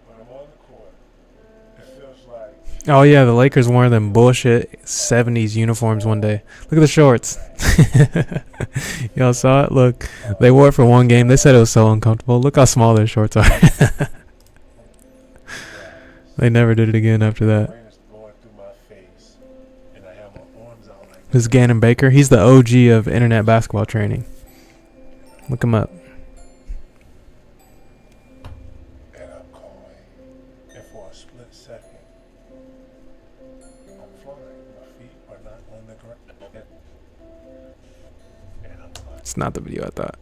When I'm on the court, it feels like Oh yeah, the Lakers wore them bullshit 70s uniforms one day. Look at the shorts. Y'all saw it? Look, they wore it for one game. They said it was so uncomfortable. Look how small their shorts are. They never did it again after that. rain is blowing through my face, and I have my arms out like This is Gannon Baker. He's the OG of internet basketball training. Look him up. and I'm calling. And for a split second, I'm flying. My feet are not on the ground. And I'm like, It's not the video I thought.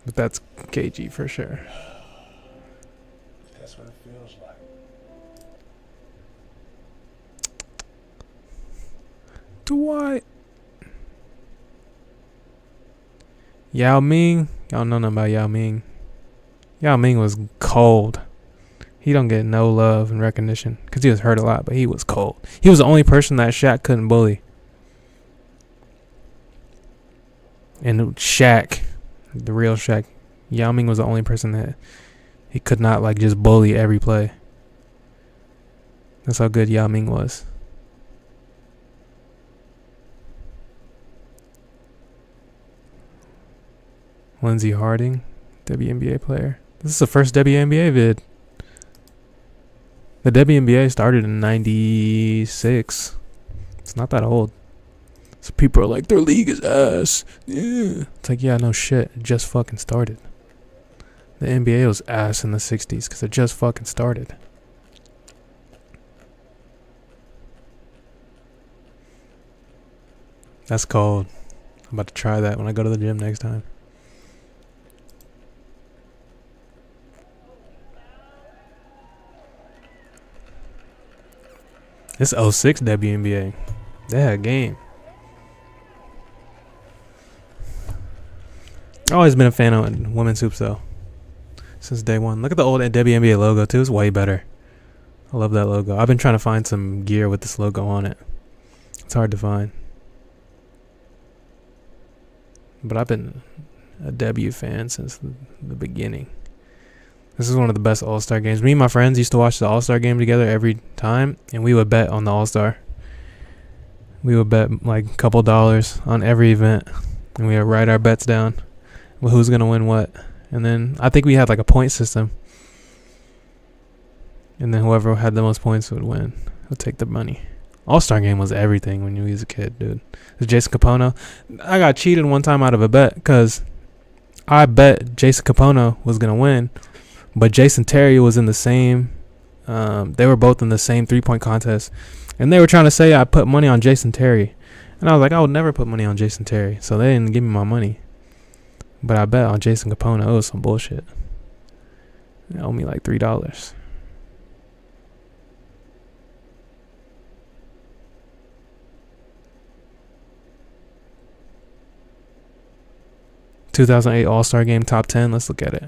But that's KG for sure. that's what it feels like. Dwight. Yao Ming. Y'all know nothing about Yao Ming. Yao Ming was cold. He don't get no love and recognition because he was hurt a lot, but he was cold. He was the only person that Shaq couldn't bully. And Shaq, the real Shaq, Yao Ming was the only person that he could not like just bully every play. That's how good Yao Ming was. Lindsey Harding, WNBA player. This is the first WNBA vid. The WNBA started in '96. It's not that old. So people are like, their league is ass. Yeah. It's like, yeah, no shit. It just fucking started. The NBA was ass in the 60s because it just fucking started. That's cold. I'm about to try that when I go to the gym next time. It's 06 WNBA. They had a game. I've always been a fan of women's hoops though. Since day one. Look at the old WNBA logo too. It's way better. I love that logo. I've been trying to find some gear with this logo on it. It's hard to find. But I've been a W fan since the beginning. This is one of the best All-Star games. Me and my friends used to watch the All-Star game together every time, and we would bet on the All-Star. We would bet like a couple dollars on every event, and we would write our bets down. Who's going to win what And then I think we had like a point system. And then whoever had the most points would win. Would take the money. All-Star Game was everything when you was a kid, dude. It was Jason Capono. I got cheated one time out of a bet because I bet Jason Capono was going to win. But Jason Terry was in the same... they were both in the same three-point contest. And they were trying to say I put money on Jason Terry. And I was like, I would never put money on Jason Terry. So they didn't give me my money. But I bet on Jason Capono. It was some bullshit. They owe me like $3. 2008 All-Star Game top 10. Let's look at it.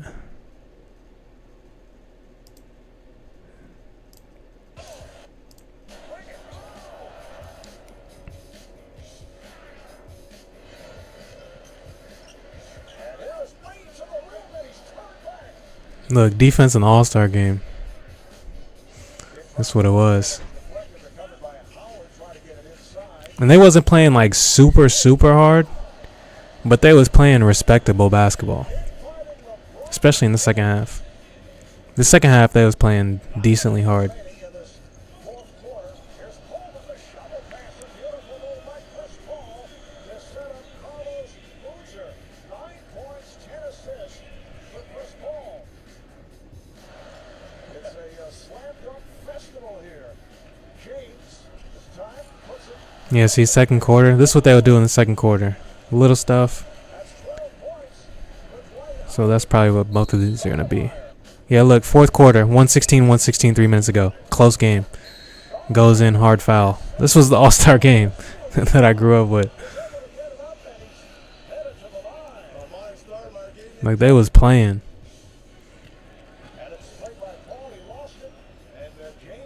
Look, defense in the All-Star Game. That's what it was. And they wasn't playing like super hard, but they was playing respectable basketball. Especially in the second half. The second half they was playing decently hard. Yeah, see, second quarter. This is what they would do in the second quarter. Little stuff. So that's probably what both of these are going to be. Yeah, look, fourth quarter. 116, 3 minutes ago. Close game. Goes in, hard foul. This was the All-Star Game that I grew up with. Like, they was playing.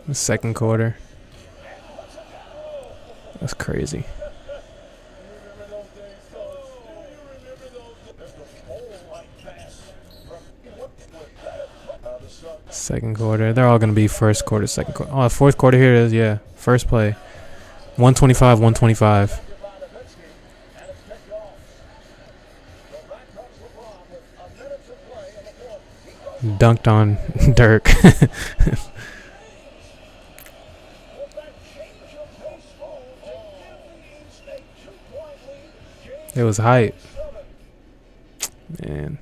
The second quarter. That's crazy. Second quarter. They're all going to be first quarter, second quarter. Oh, fourth quarter here it is. Yeah. First play. 125, 125. Dunked on Dirk. It was hype. Man.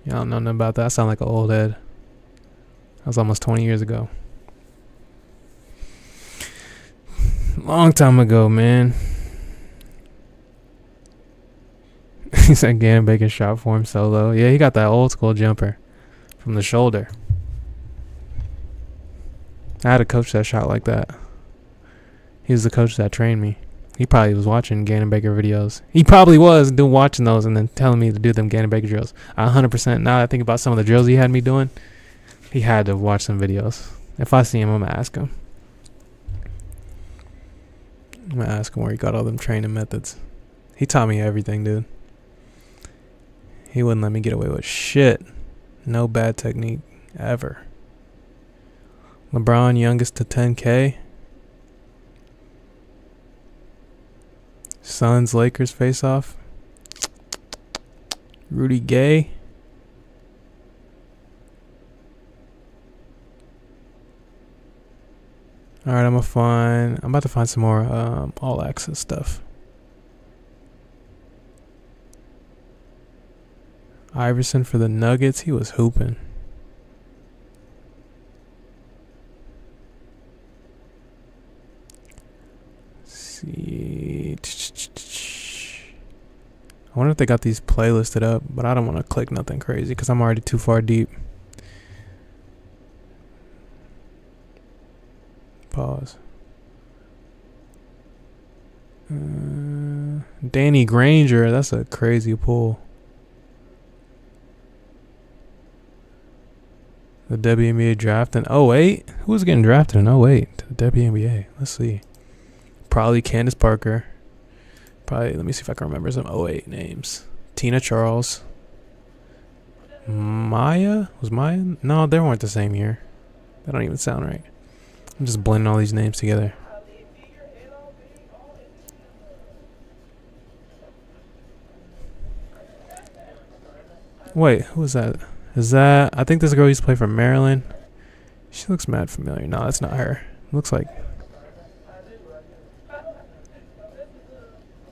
Y'all don't know nothing about that. I sound like an old head. That was almost 20 years ago. Long time ago, man. He said Gannon Bacon shot for him solo. Yeah, he got that old school jumper from the shoulder. I had a coach that shot like that. He was the coach that trained me. He probably was watching Gannon Baker videos. He probably was watching those and then telling me to do them Gannon Baker drills. 100%. Now that I think about some of the drills he had me doing, he had to watch some videos. If I see him, I'm going to ask him. I'm going to ask him where he got all them training methods. He taught me everything, dude. He wouldn't let me get away with shit. No bad technique ever. LeBron, youngest to 10K. Suns, Lakers face off. Rudy Gay. Alright, I'm about to find some more all access stuff. Iverson for the Nuggets, he was hooping. See. I wonder if they got these playlisted up, but I don't want to click nothing crazy because I'm already too far deep. Pause. Danny Granger, that's a crazy pull. The WNBA draft in 08? Who was getting drafted in 08 to the WNBA? Let's see. Probably Candace Parker. Probably, let me see if I can remember some 08 names. Tina Charles. Maya? Was Maya? No, they weren't the same year. That don't even sound right. I'm just blending all these names together. Wait, who is that? Is that... I think this girl used to play for Maryland. She looks mad familiar. No, that's not her. Looks like...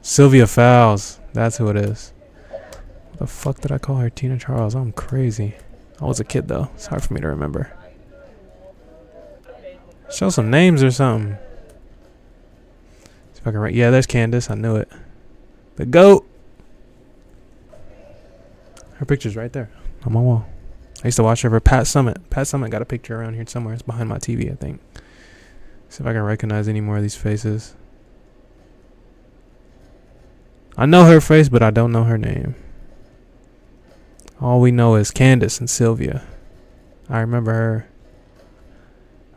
Sylvia Fowles. That's who it is. What the fuck did I call her? Tina Charles. I'm crazy. I was a kid, though. It's hard for me to remember. Show some names or something. See if I can write. Yeah, there's Candace. I knew it. The GOAT. Her picture's right there on my wall. I used to watch her for Pat Summitt. Pat Summitt got a picture around here somewhere. It's behind my TV, I think. See if I can recognize any more of these faces. I know her face, but I don't know her name. All we know is Candace and Sylvia. I remember her.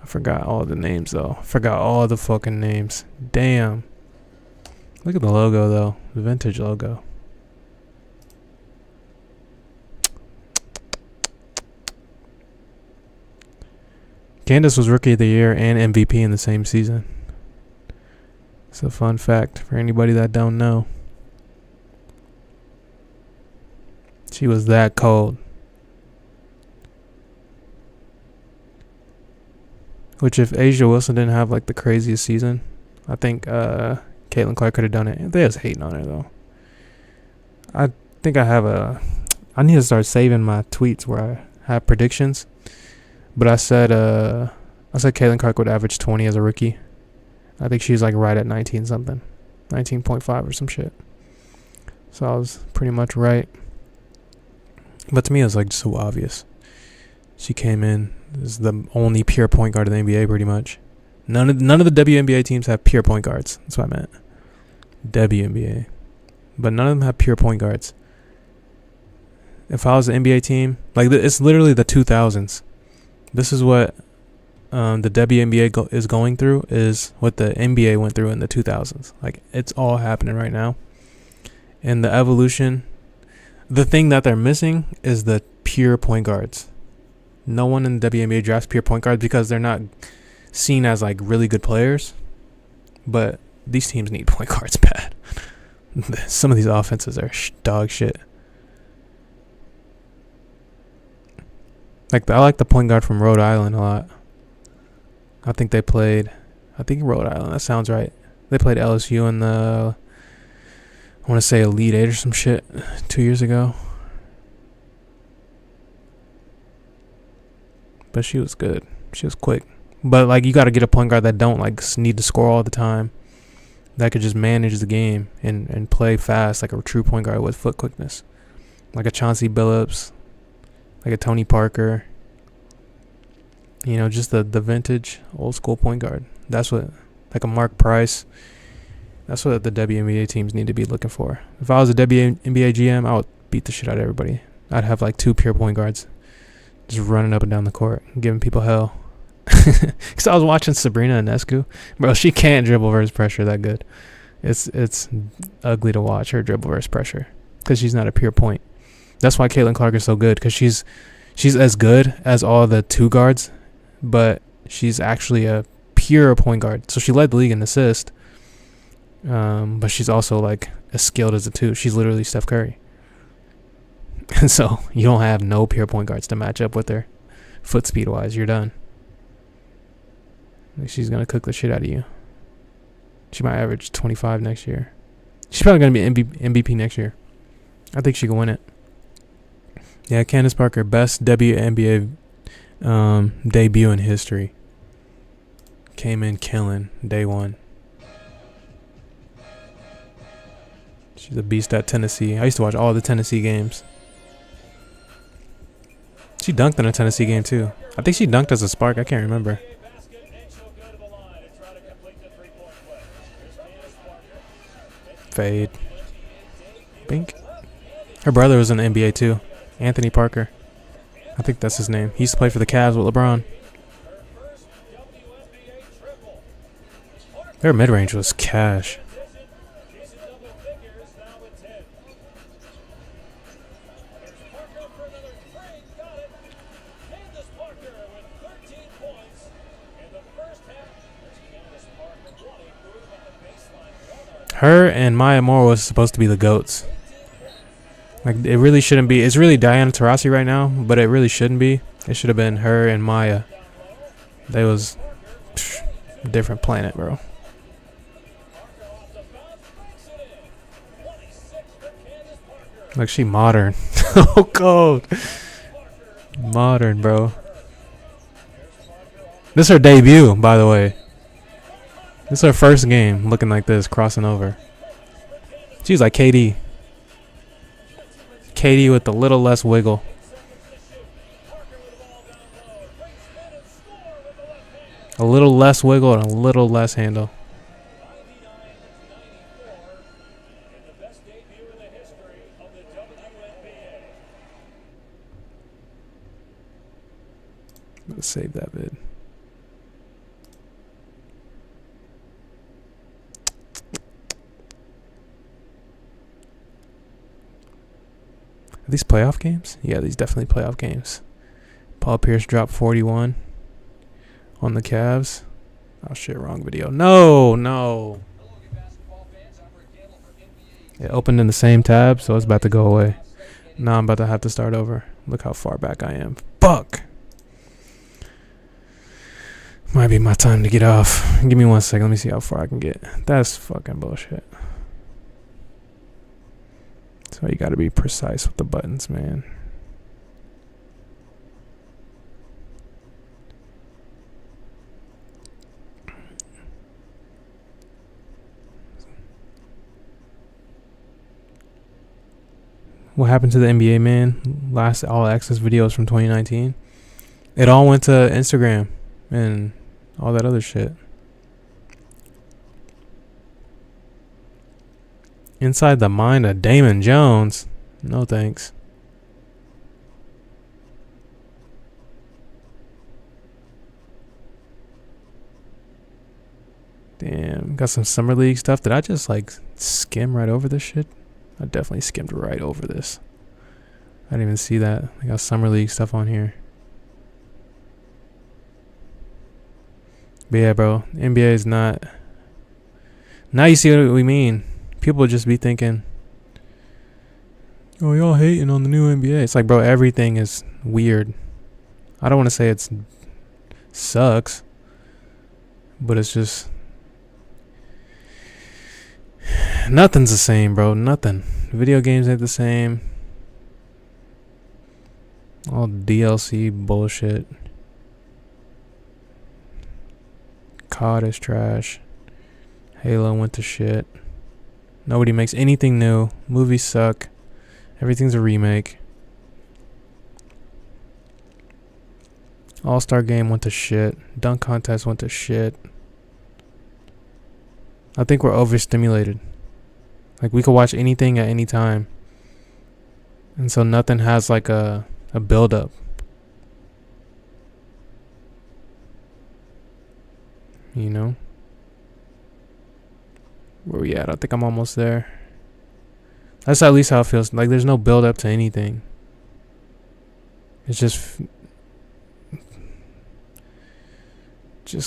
I forgot all the names, though. Forgot all the fucking names. Damn. Look at the logo, though. The vintage logo. Candace was Rookie of the Year and MVP in the same season. It's a fun fact for anybody that don't know. She was that cold. Which if Asia Wilson didn't have like the craziest season, I think Caitlin Clark could have done it. They was hating on her though. I think I need to start saving my tweets where I have predictions. But I said Caitlin Clark would average 20 as a rookie. I think she's like right at 19 something. 19.5 or some shit. So I was pretty much right. But to me it was like so obvious. She came in as the only pure point guard in the NBA pretty much. None of the WNBA teams have pure point guards. That's what I meant. WNBA. But none of them have pure point guards. If I was an NBA team, like it's literally the 2000s. This is what the WNBA is going through, is what the NBA went through in the 2000s. Like, it's all happening right now. And the evolution, the thing that they're missing is the pure point guards. No one in the WNBA drafts pure point guards because they're not seen as, like, really good players. But these teams need point guards bad. Some of these offenses are dog shit. I like the point guard from Rhode Island a lot. I think Rhode Island, that sounds right. They played LSU in the, I want to say Elite Eight or some shit 2 years ago. But she was good. She was quick. But like, you got to get a point guard that don't like need to score all the time. That could just manage the game and play fast like a true point guard with foot quickness. Like a Chauncey Billups. Like a Tony Parker. You know, just the vintage old school point guard. That's what, like a Mark Price. That's what the WNBA teams need to be looking for. If I was a WNBA GM, I would beat the shit out of everybody. I'd have like 2 pure point guards just running up and down the court, giving people hell. Because I was watching Sabrina Ionescu. Bro, she can't dribble versus pressure that good. It's ugly to watch her dribble versus pressure because she's not a pure point. That's why Caitlin Clark is so good, because she's as good as all the 2 guards, but she's actually a pure point guard. So she led the league in assist, but she's also like as skilled as the 2. She's literally Steph Curry. And so you don't have no pure point guards to match up with her foot speed wise. You're done. Like, she's gonna cook the shit out of you. She might average 25 next year. She's probably gonna be MVP next year. I think she can win it. Yeah, Candace Parker, best WNBA debut in history. Came in killing day 1. She's a beast at Tennessee. I used to watch all the Tennessee games. She dunked in a Tennessee game too. I think she dunked as a Spark. I can't remember. Fade. Bink. Her brother was in the NBA too. Anthony Parker. I think that's his name. He used to play for the Cavs with LeBron. Their mid-range was cash. Her and Maya Moore was supposed to be the GOATs. Like, it really shouldn't be. It's really Diana Taurasi right now, but it really shouldn't be. It should have been her and Maya. They was a different planet, bro. Like, she modern. Oh, cold. Modern, bro. This is her debut, by the way. This is her first game looking like this, crossing over. She's like KD. KD with a little less wiggle. A little less wiggle and a little less handle. Let's save that vid. Are these playoff games? Yeah, these definitely playoff games. Paul Pierce dropped 41 on the Cavs. Oh shit, wrong video. No. It opened in the same tab, so it's about to go away. Now I'm about to have to start over. Look how far back I am. Fuck. Might be my time to get off. Give me 1 second. Let me see how far I can get. That's fucking bullshit. So you gotta be precise with the buttons, man. What happened to the NBA, man? Last all access videos from 2019. It all went to Instagram and all that other shit. Inside the Mind of Damon Jones. No thanks. Damn, got some Summer League stuff. Did I just like skim right over this shit? I definitely skimmed right over this. I didn't even see that. I got Summer League stuff on here. But yeah, bro, NBA is not. Now you see what we mean. People just be thinking, oh, y'all hating on the new NBA. It's like, bro, everything is weird. I don't want to say it's sucks, but it's just nothing's the same, bro. Nothing. Video games ain't the same. All DLC bullshit. COD is trash. Halo went to shit. Nobody makes anything new. Movies suck. Everything's a remake. All-Star Game went to shit. Dunk Contest went to shit. I think we're overstimulated. Like, we could watch anything at any time. And so nothing has like a build-up. You know? Where we at? I think I'm almost there. That's at least how it feels. Like, there's no build up to anything. It's just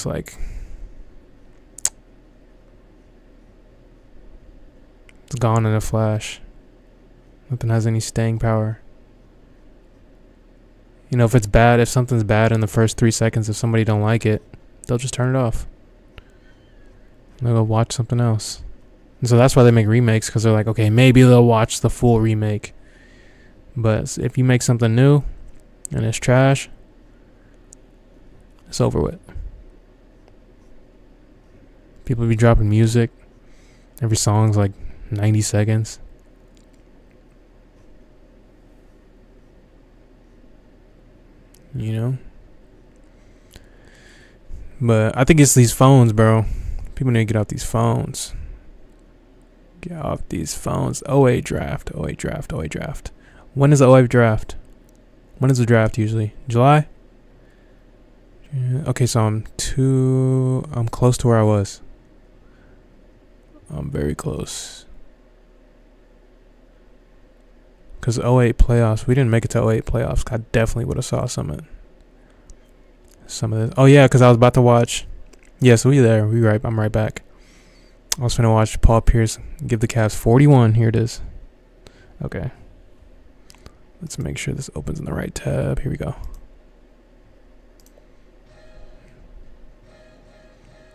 like it's gone in a flash. Nothing has any staying power. You know, if it's bad, if something's bad in the first 3 seconds, if somebody don't like it, they'll just turn it off. They'll go watch something else. And so that's why they make remakes, because they're like, okay, maybe they'll watch the full remake. But if you make something new and it's trash, it's over with. People be dropping music. Every song's like 90 seconds. You know? But I think it's these phones, bro. People need to get off these phones. Get off these phones. 08 draft. 08 draft. 08 draft. When is the 08 draft? When is the draft usually? July? Okay, so I'm close to where I was. I'm very close. Because 08 playoffs, we didn't make it to 08 playoffs. I definitely would have saw some of this. Oh yeah, because I was about to watch. Yes, we there. I'm right back. I was finna watch Paul Pierce give the Cavs 41. Here it is. Okay. Let's make sure this opens in the right tab. Here we go.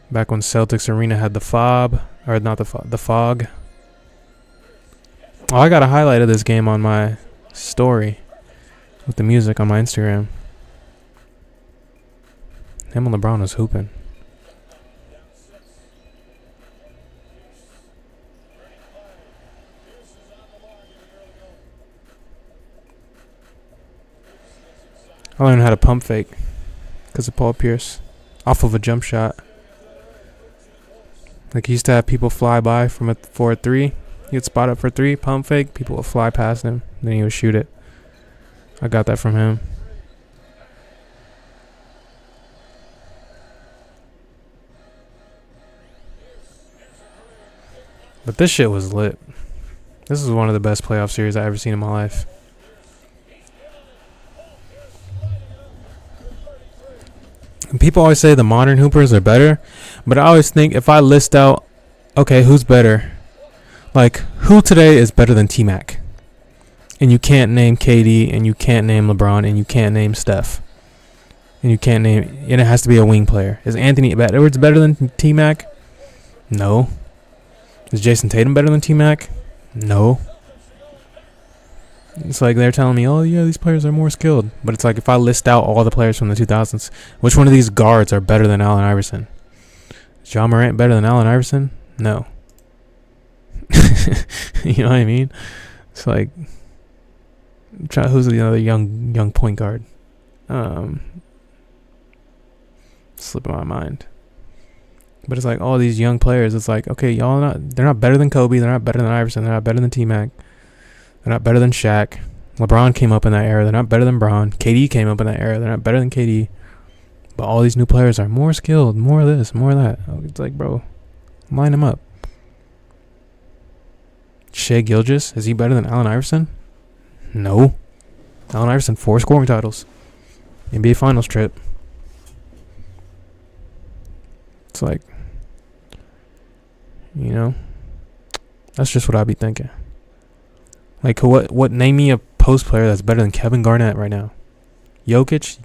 Back when Celtics Arena had the fob, or not the fob, the fog. Oh, I got a highlight of this game on my story with the music on my Instagram. Him and LeBron was hooping. I learned how to pump fake because of Paul Pierce off of a jump shot. Like, he used to have people fly by for a three. He would spot up for three, pump fake. People would fly past him. Then he would shoot it. I got that from him. But this shit was lit. This is one of the best playoff series I ever seen in my life. And people always say the modern hoopers are better, but I always think if I list out, okay, who's better? Like, who today is better than T-Mac? And you can't name KD, and you can't name LeBron, and you can't name Steph. And you can't name, and it has to be a wing player. Is Anthony Edwards better than T-Mac? No. Is Jason Tatum better than T-Mac? No. It's like they're telling me, oh yeah, these players are more skilled. But it's like, if I list out all the players from the 2000s, which one of these guards are better than Allen Iverson? Is Ja Morant better than Allen Iverson? No. You know what I mean? It's like, who's the other young point guard? Slipping my mind. But it's like all these young players. It's like, okay, they're not better than Kobe. They're not better than Iverson. They're not better than T-Mac. They're not better than Shaq. LeBron came up in that era. They're not better than Bron. KD came up in that era. They're not better than KD. But all these new players are more skilled, more of this, more of that. It's like, bro, line them up. Shai Gilgeous, is he better than Allen Iverson? No. Allen Iverson, 4 scoring titles. NBA Finals trip. It's like, you know, that's just what I be thinking. Like, what? Name me a post player that's better than Kevin Garnett right now. Jokic,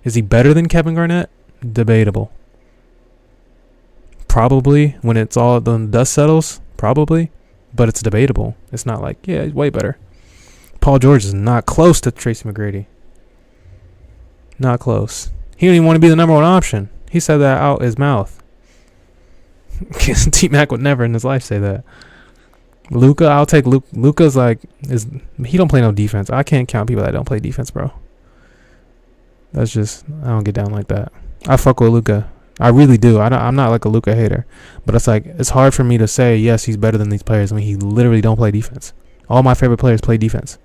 is he better than Kevin Garnett? Debatable. Probably, when it's all the dust settles, probably. But it's debatable. It's not like, yeah, he's way better. Paul George is not close to Tracy McGrady. Not close. He didn't even want to be the number one option. He said that out his mouth. T-Mac would never in his life say that. Luka, I'll take Luka. Luka's like, he don't play no defense. I can't count people that don't play defense, bro. That's just, I don't get down like that. I fuck with Luka. I really do. I'm not like a Luka hater. But it's like, it's hard for me to say, yes, he's better than these players when he literally don't play defense. All my favorite players play defense.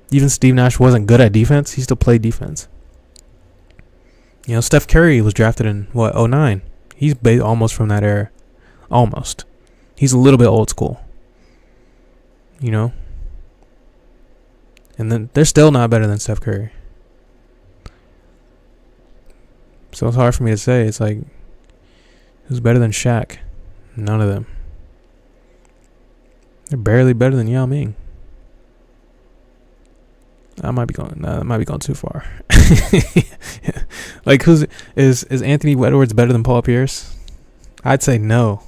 Even Steve Nash wasn't good at defense. He still played defense. You know, Steph Curry was drafted in, 2009. He's almost from that era. Almost. He's a little bit old school. You know? And then they're still not better than Steph Curry. So it's hard for me to say. It's like, who's better than Shaq? None of them. They're barely better than Yao Ming. That might be going too far. Like, is Anthony Edwards better than Paul Pierce? I'd say no.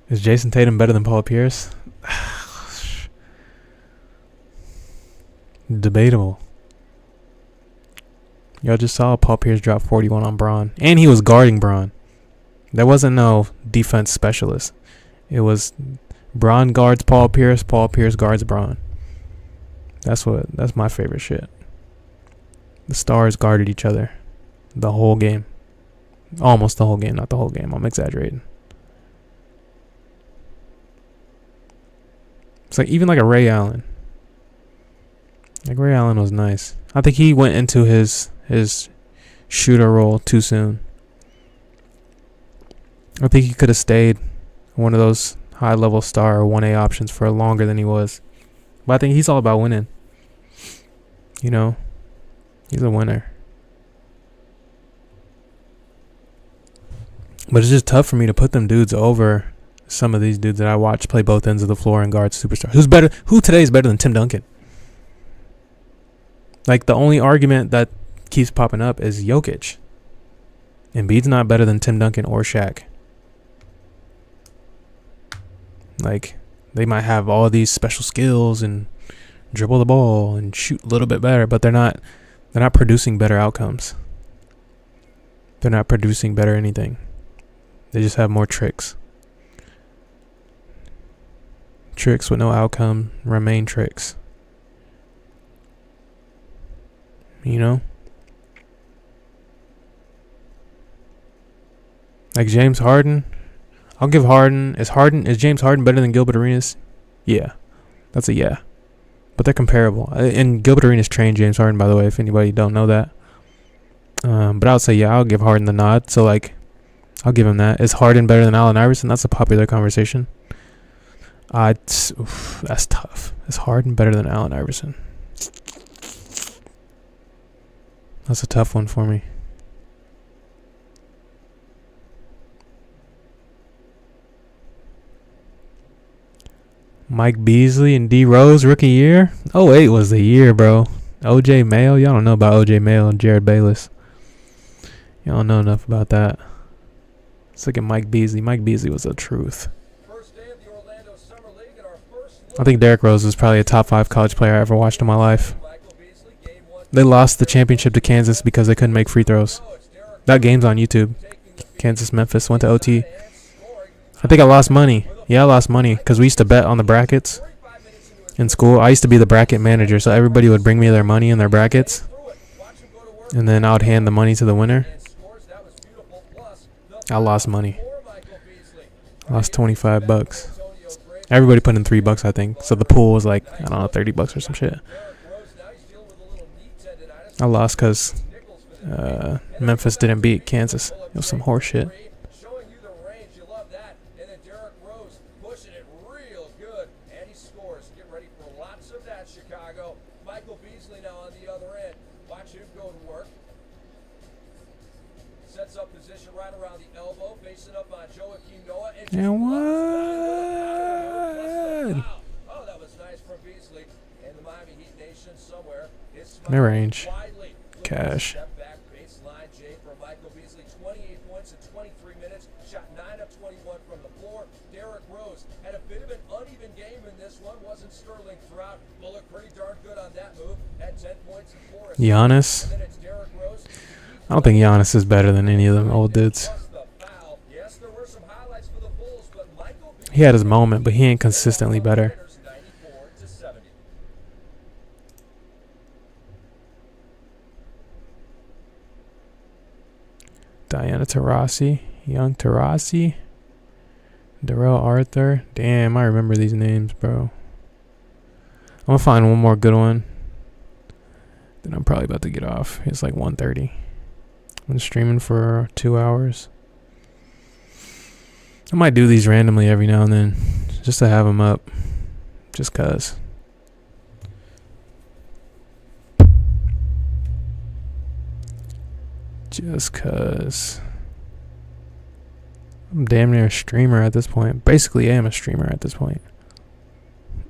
Is Jason Tatum better than Paul Pierce? Debatable. Y'all just saw Paul Pierce drop 41 on Bron. And he was guarding Bron. There wasn't no defense specialist. It was Bron guards Paul Pierce guards Bron. That's my favorite shit. The stars guarded each other the whole game. Almost the whole game, not the whole game. I'm exaggerating. It's like, even like a Ray Allen. Like, Ray Allen was nice. I think he went into his shooter role too soon. I think he could have stayed one of those high-level star or 1A options for longer than he was. But I think he's all about winning. You know? He's a winner. But it's just tough for me to put them dudes over some of these dudes that I watch play both ends of the floor and guard superstar. Who today is better than Tim Duncan? Like, the only argument that keeps popping up is Jokic. Embiid's not better than Tim Duncan or Shaq. Like, they might have all these special skills and dribble the ball and shoot a little bit better, but they're not producing better outcomes. They're not producing better anything. They just have more tricks. Tricks with no outcome remain tricks. You know? Like James Harden. I'll give Harden. Is James Harden better than Gilbert Arenas? Yeah. That's a yeah. But they're comparable. And Gilbert Arenas trained James Harden, by the way, if anybody don't know that. But I would say, yeah, I'll give Harden the nod. So, like, I'll give him that. Is Harden better than Allen Iverson? That's a popular conversation. That's tough. Is Harden better than Allen Iverson? That's a tough one for me. Mike Beasley and D Rose rookie year. 08 was the year, bro. OJ Mayo. Y'all don't know about OJ Mayo and Jared Bayless. Y'all don't know enough about that. Let's look at Mike Beasley. Mike Beasley was the truth. I think Derrick Rose was probably a top 5 college player I ever watched in my life. They lost the championship to Kansas because they couldn't make free throws. That game's on YouTube. Kansas-Memphis went to OT. I think I lost money. Yeah, I lost money because we used to bet on the brackets in school. I used to be the bracket manager, so everybody would bring me their money in their brackets, and then I would hand the money to the winner. I lost money. I lost $25. Everybody put in $3, I think. So the pool was like, I don't know, $30 or some shit. I lost because Memphis didn't beat Kansas. It was some horse shit. And what? Oh, that was nice from Beasley and the Miami Heat Nation somewhere. Mid-range. Cash. Step back baseline, Jay, from Michael Beasley. 28 points in 23 minutes. Shot 9 of 21 from the floor. Derrick Rose had a bit of an uneven game in this one. Wasn't sterling throughout. But looked pretty darn good on that move. Had 10 points and 4 assists. Giannis. I don't think Giannis is better than any of them old dudes. He had his moment, but he ain't consistently better. Diana Taurasi, Young Taurasi, Darrell Arthur. Damn, I remember these names, bro. I'm gonna find one more good one. Then I'm probably about to get off. It's like 1:30. I've been streaming for 2 hours. I might do these randomly every now and then, just to have them up, just cause. Just cause. I'm damn near a streamer at this point. Basically, I am a streamer at this point.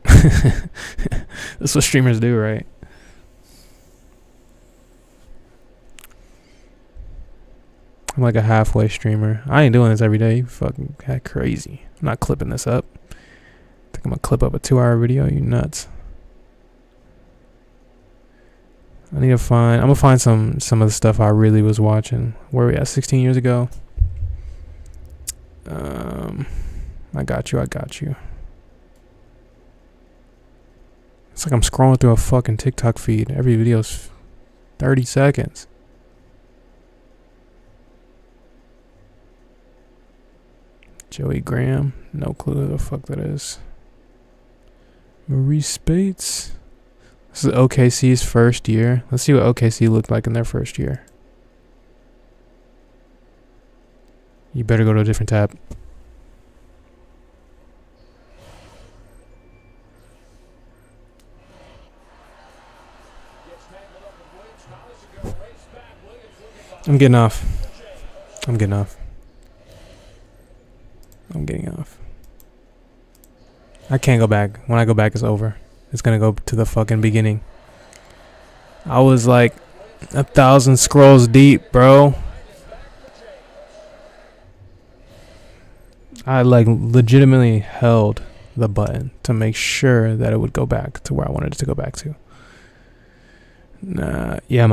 That's what streamers do, right? I'm like a halfway streamer. I ain't doing this every day. You fucking crazy. I'm not clipping this up. I think I'm gonna clip up a 2-hour video. You nuts. I need to find. I'm gonna find some of the stuff I really was watching. Where we at? 16 years ago. I got you. It's like I'm scrolling through a fucking TikTok feed. Every video's 30 seconds. Joey Graham. No clue who the fuck that is. Maurice Spates. This is OKC's first year. Let's see what OKC looked like in their first year. You better go to a different tab. I'm getting off. I'm getting off. I can't go back. When I go back, it's over. It's gonna go to the fucking beginning. I was like 1,000 scrolls deep, bro. I like legitimately held the button to make sure that it would go back to where I wanted it to go back to. Yeah,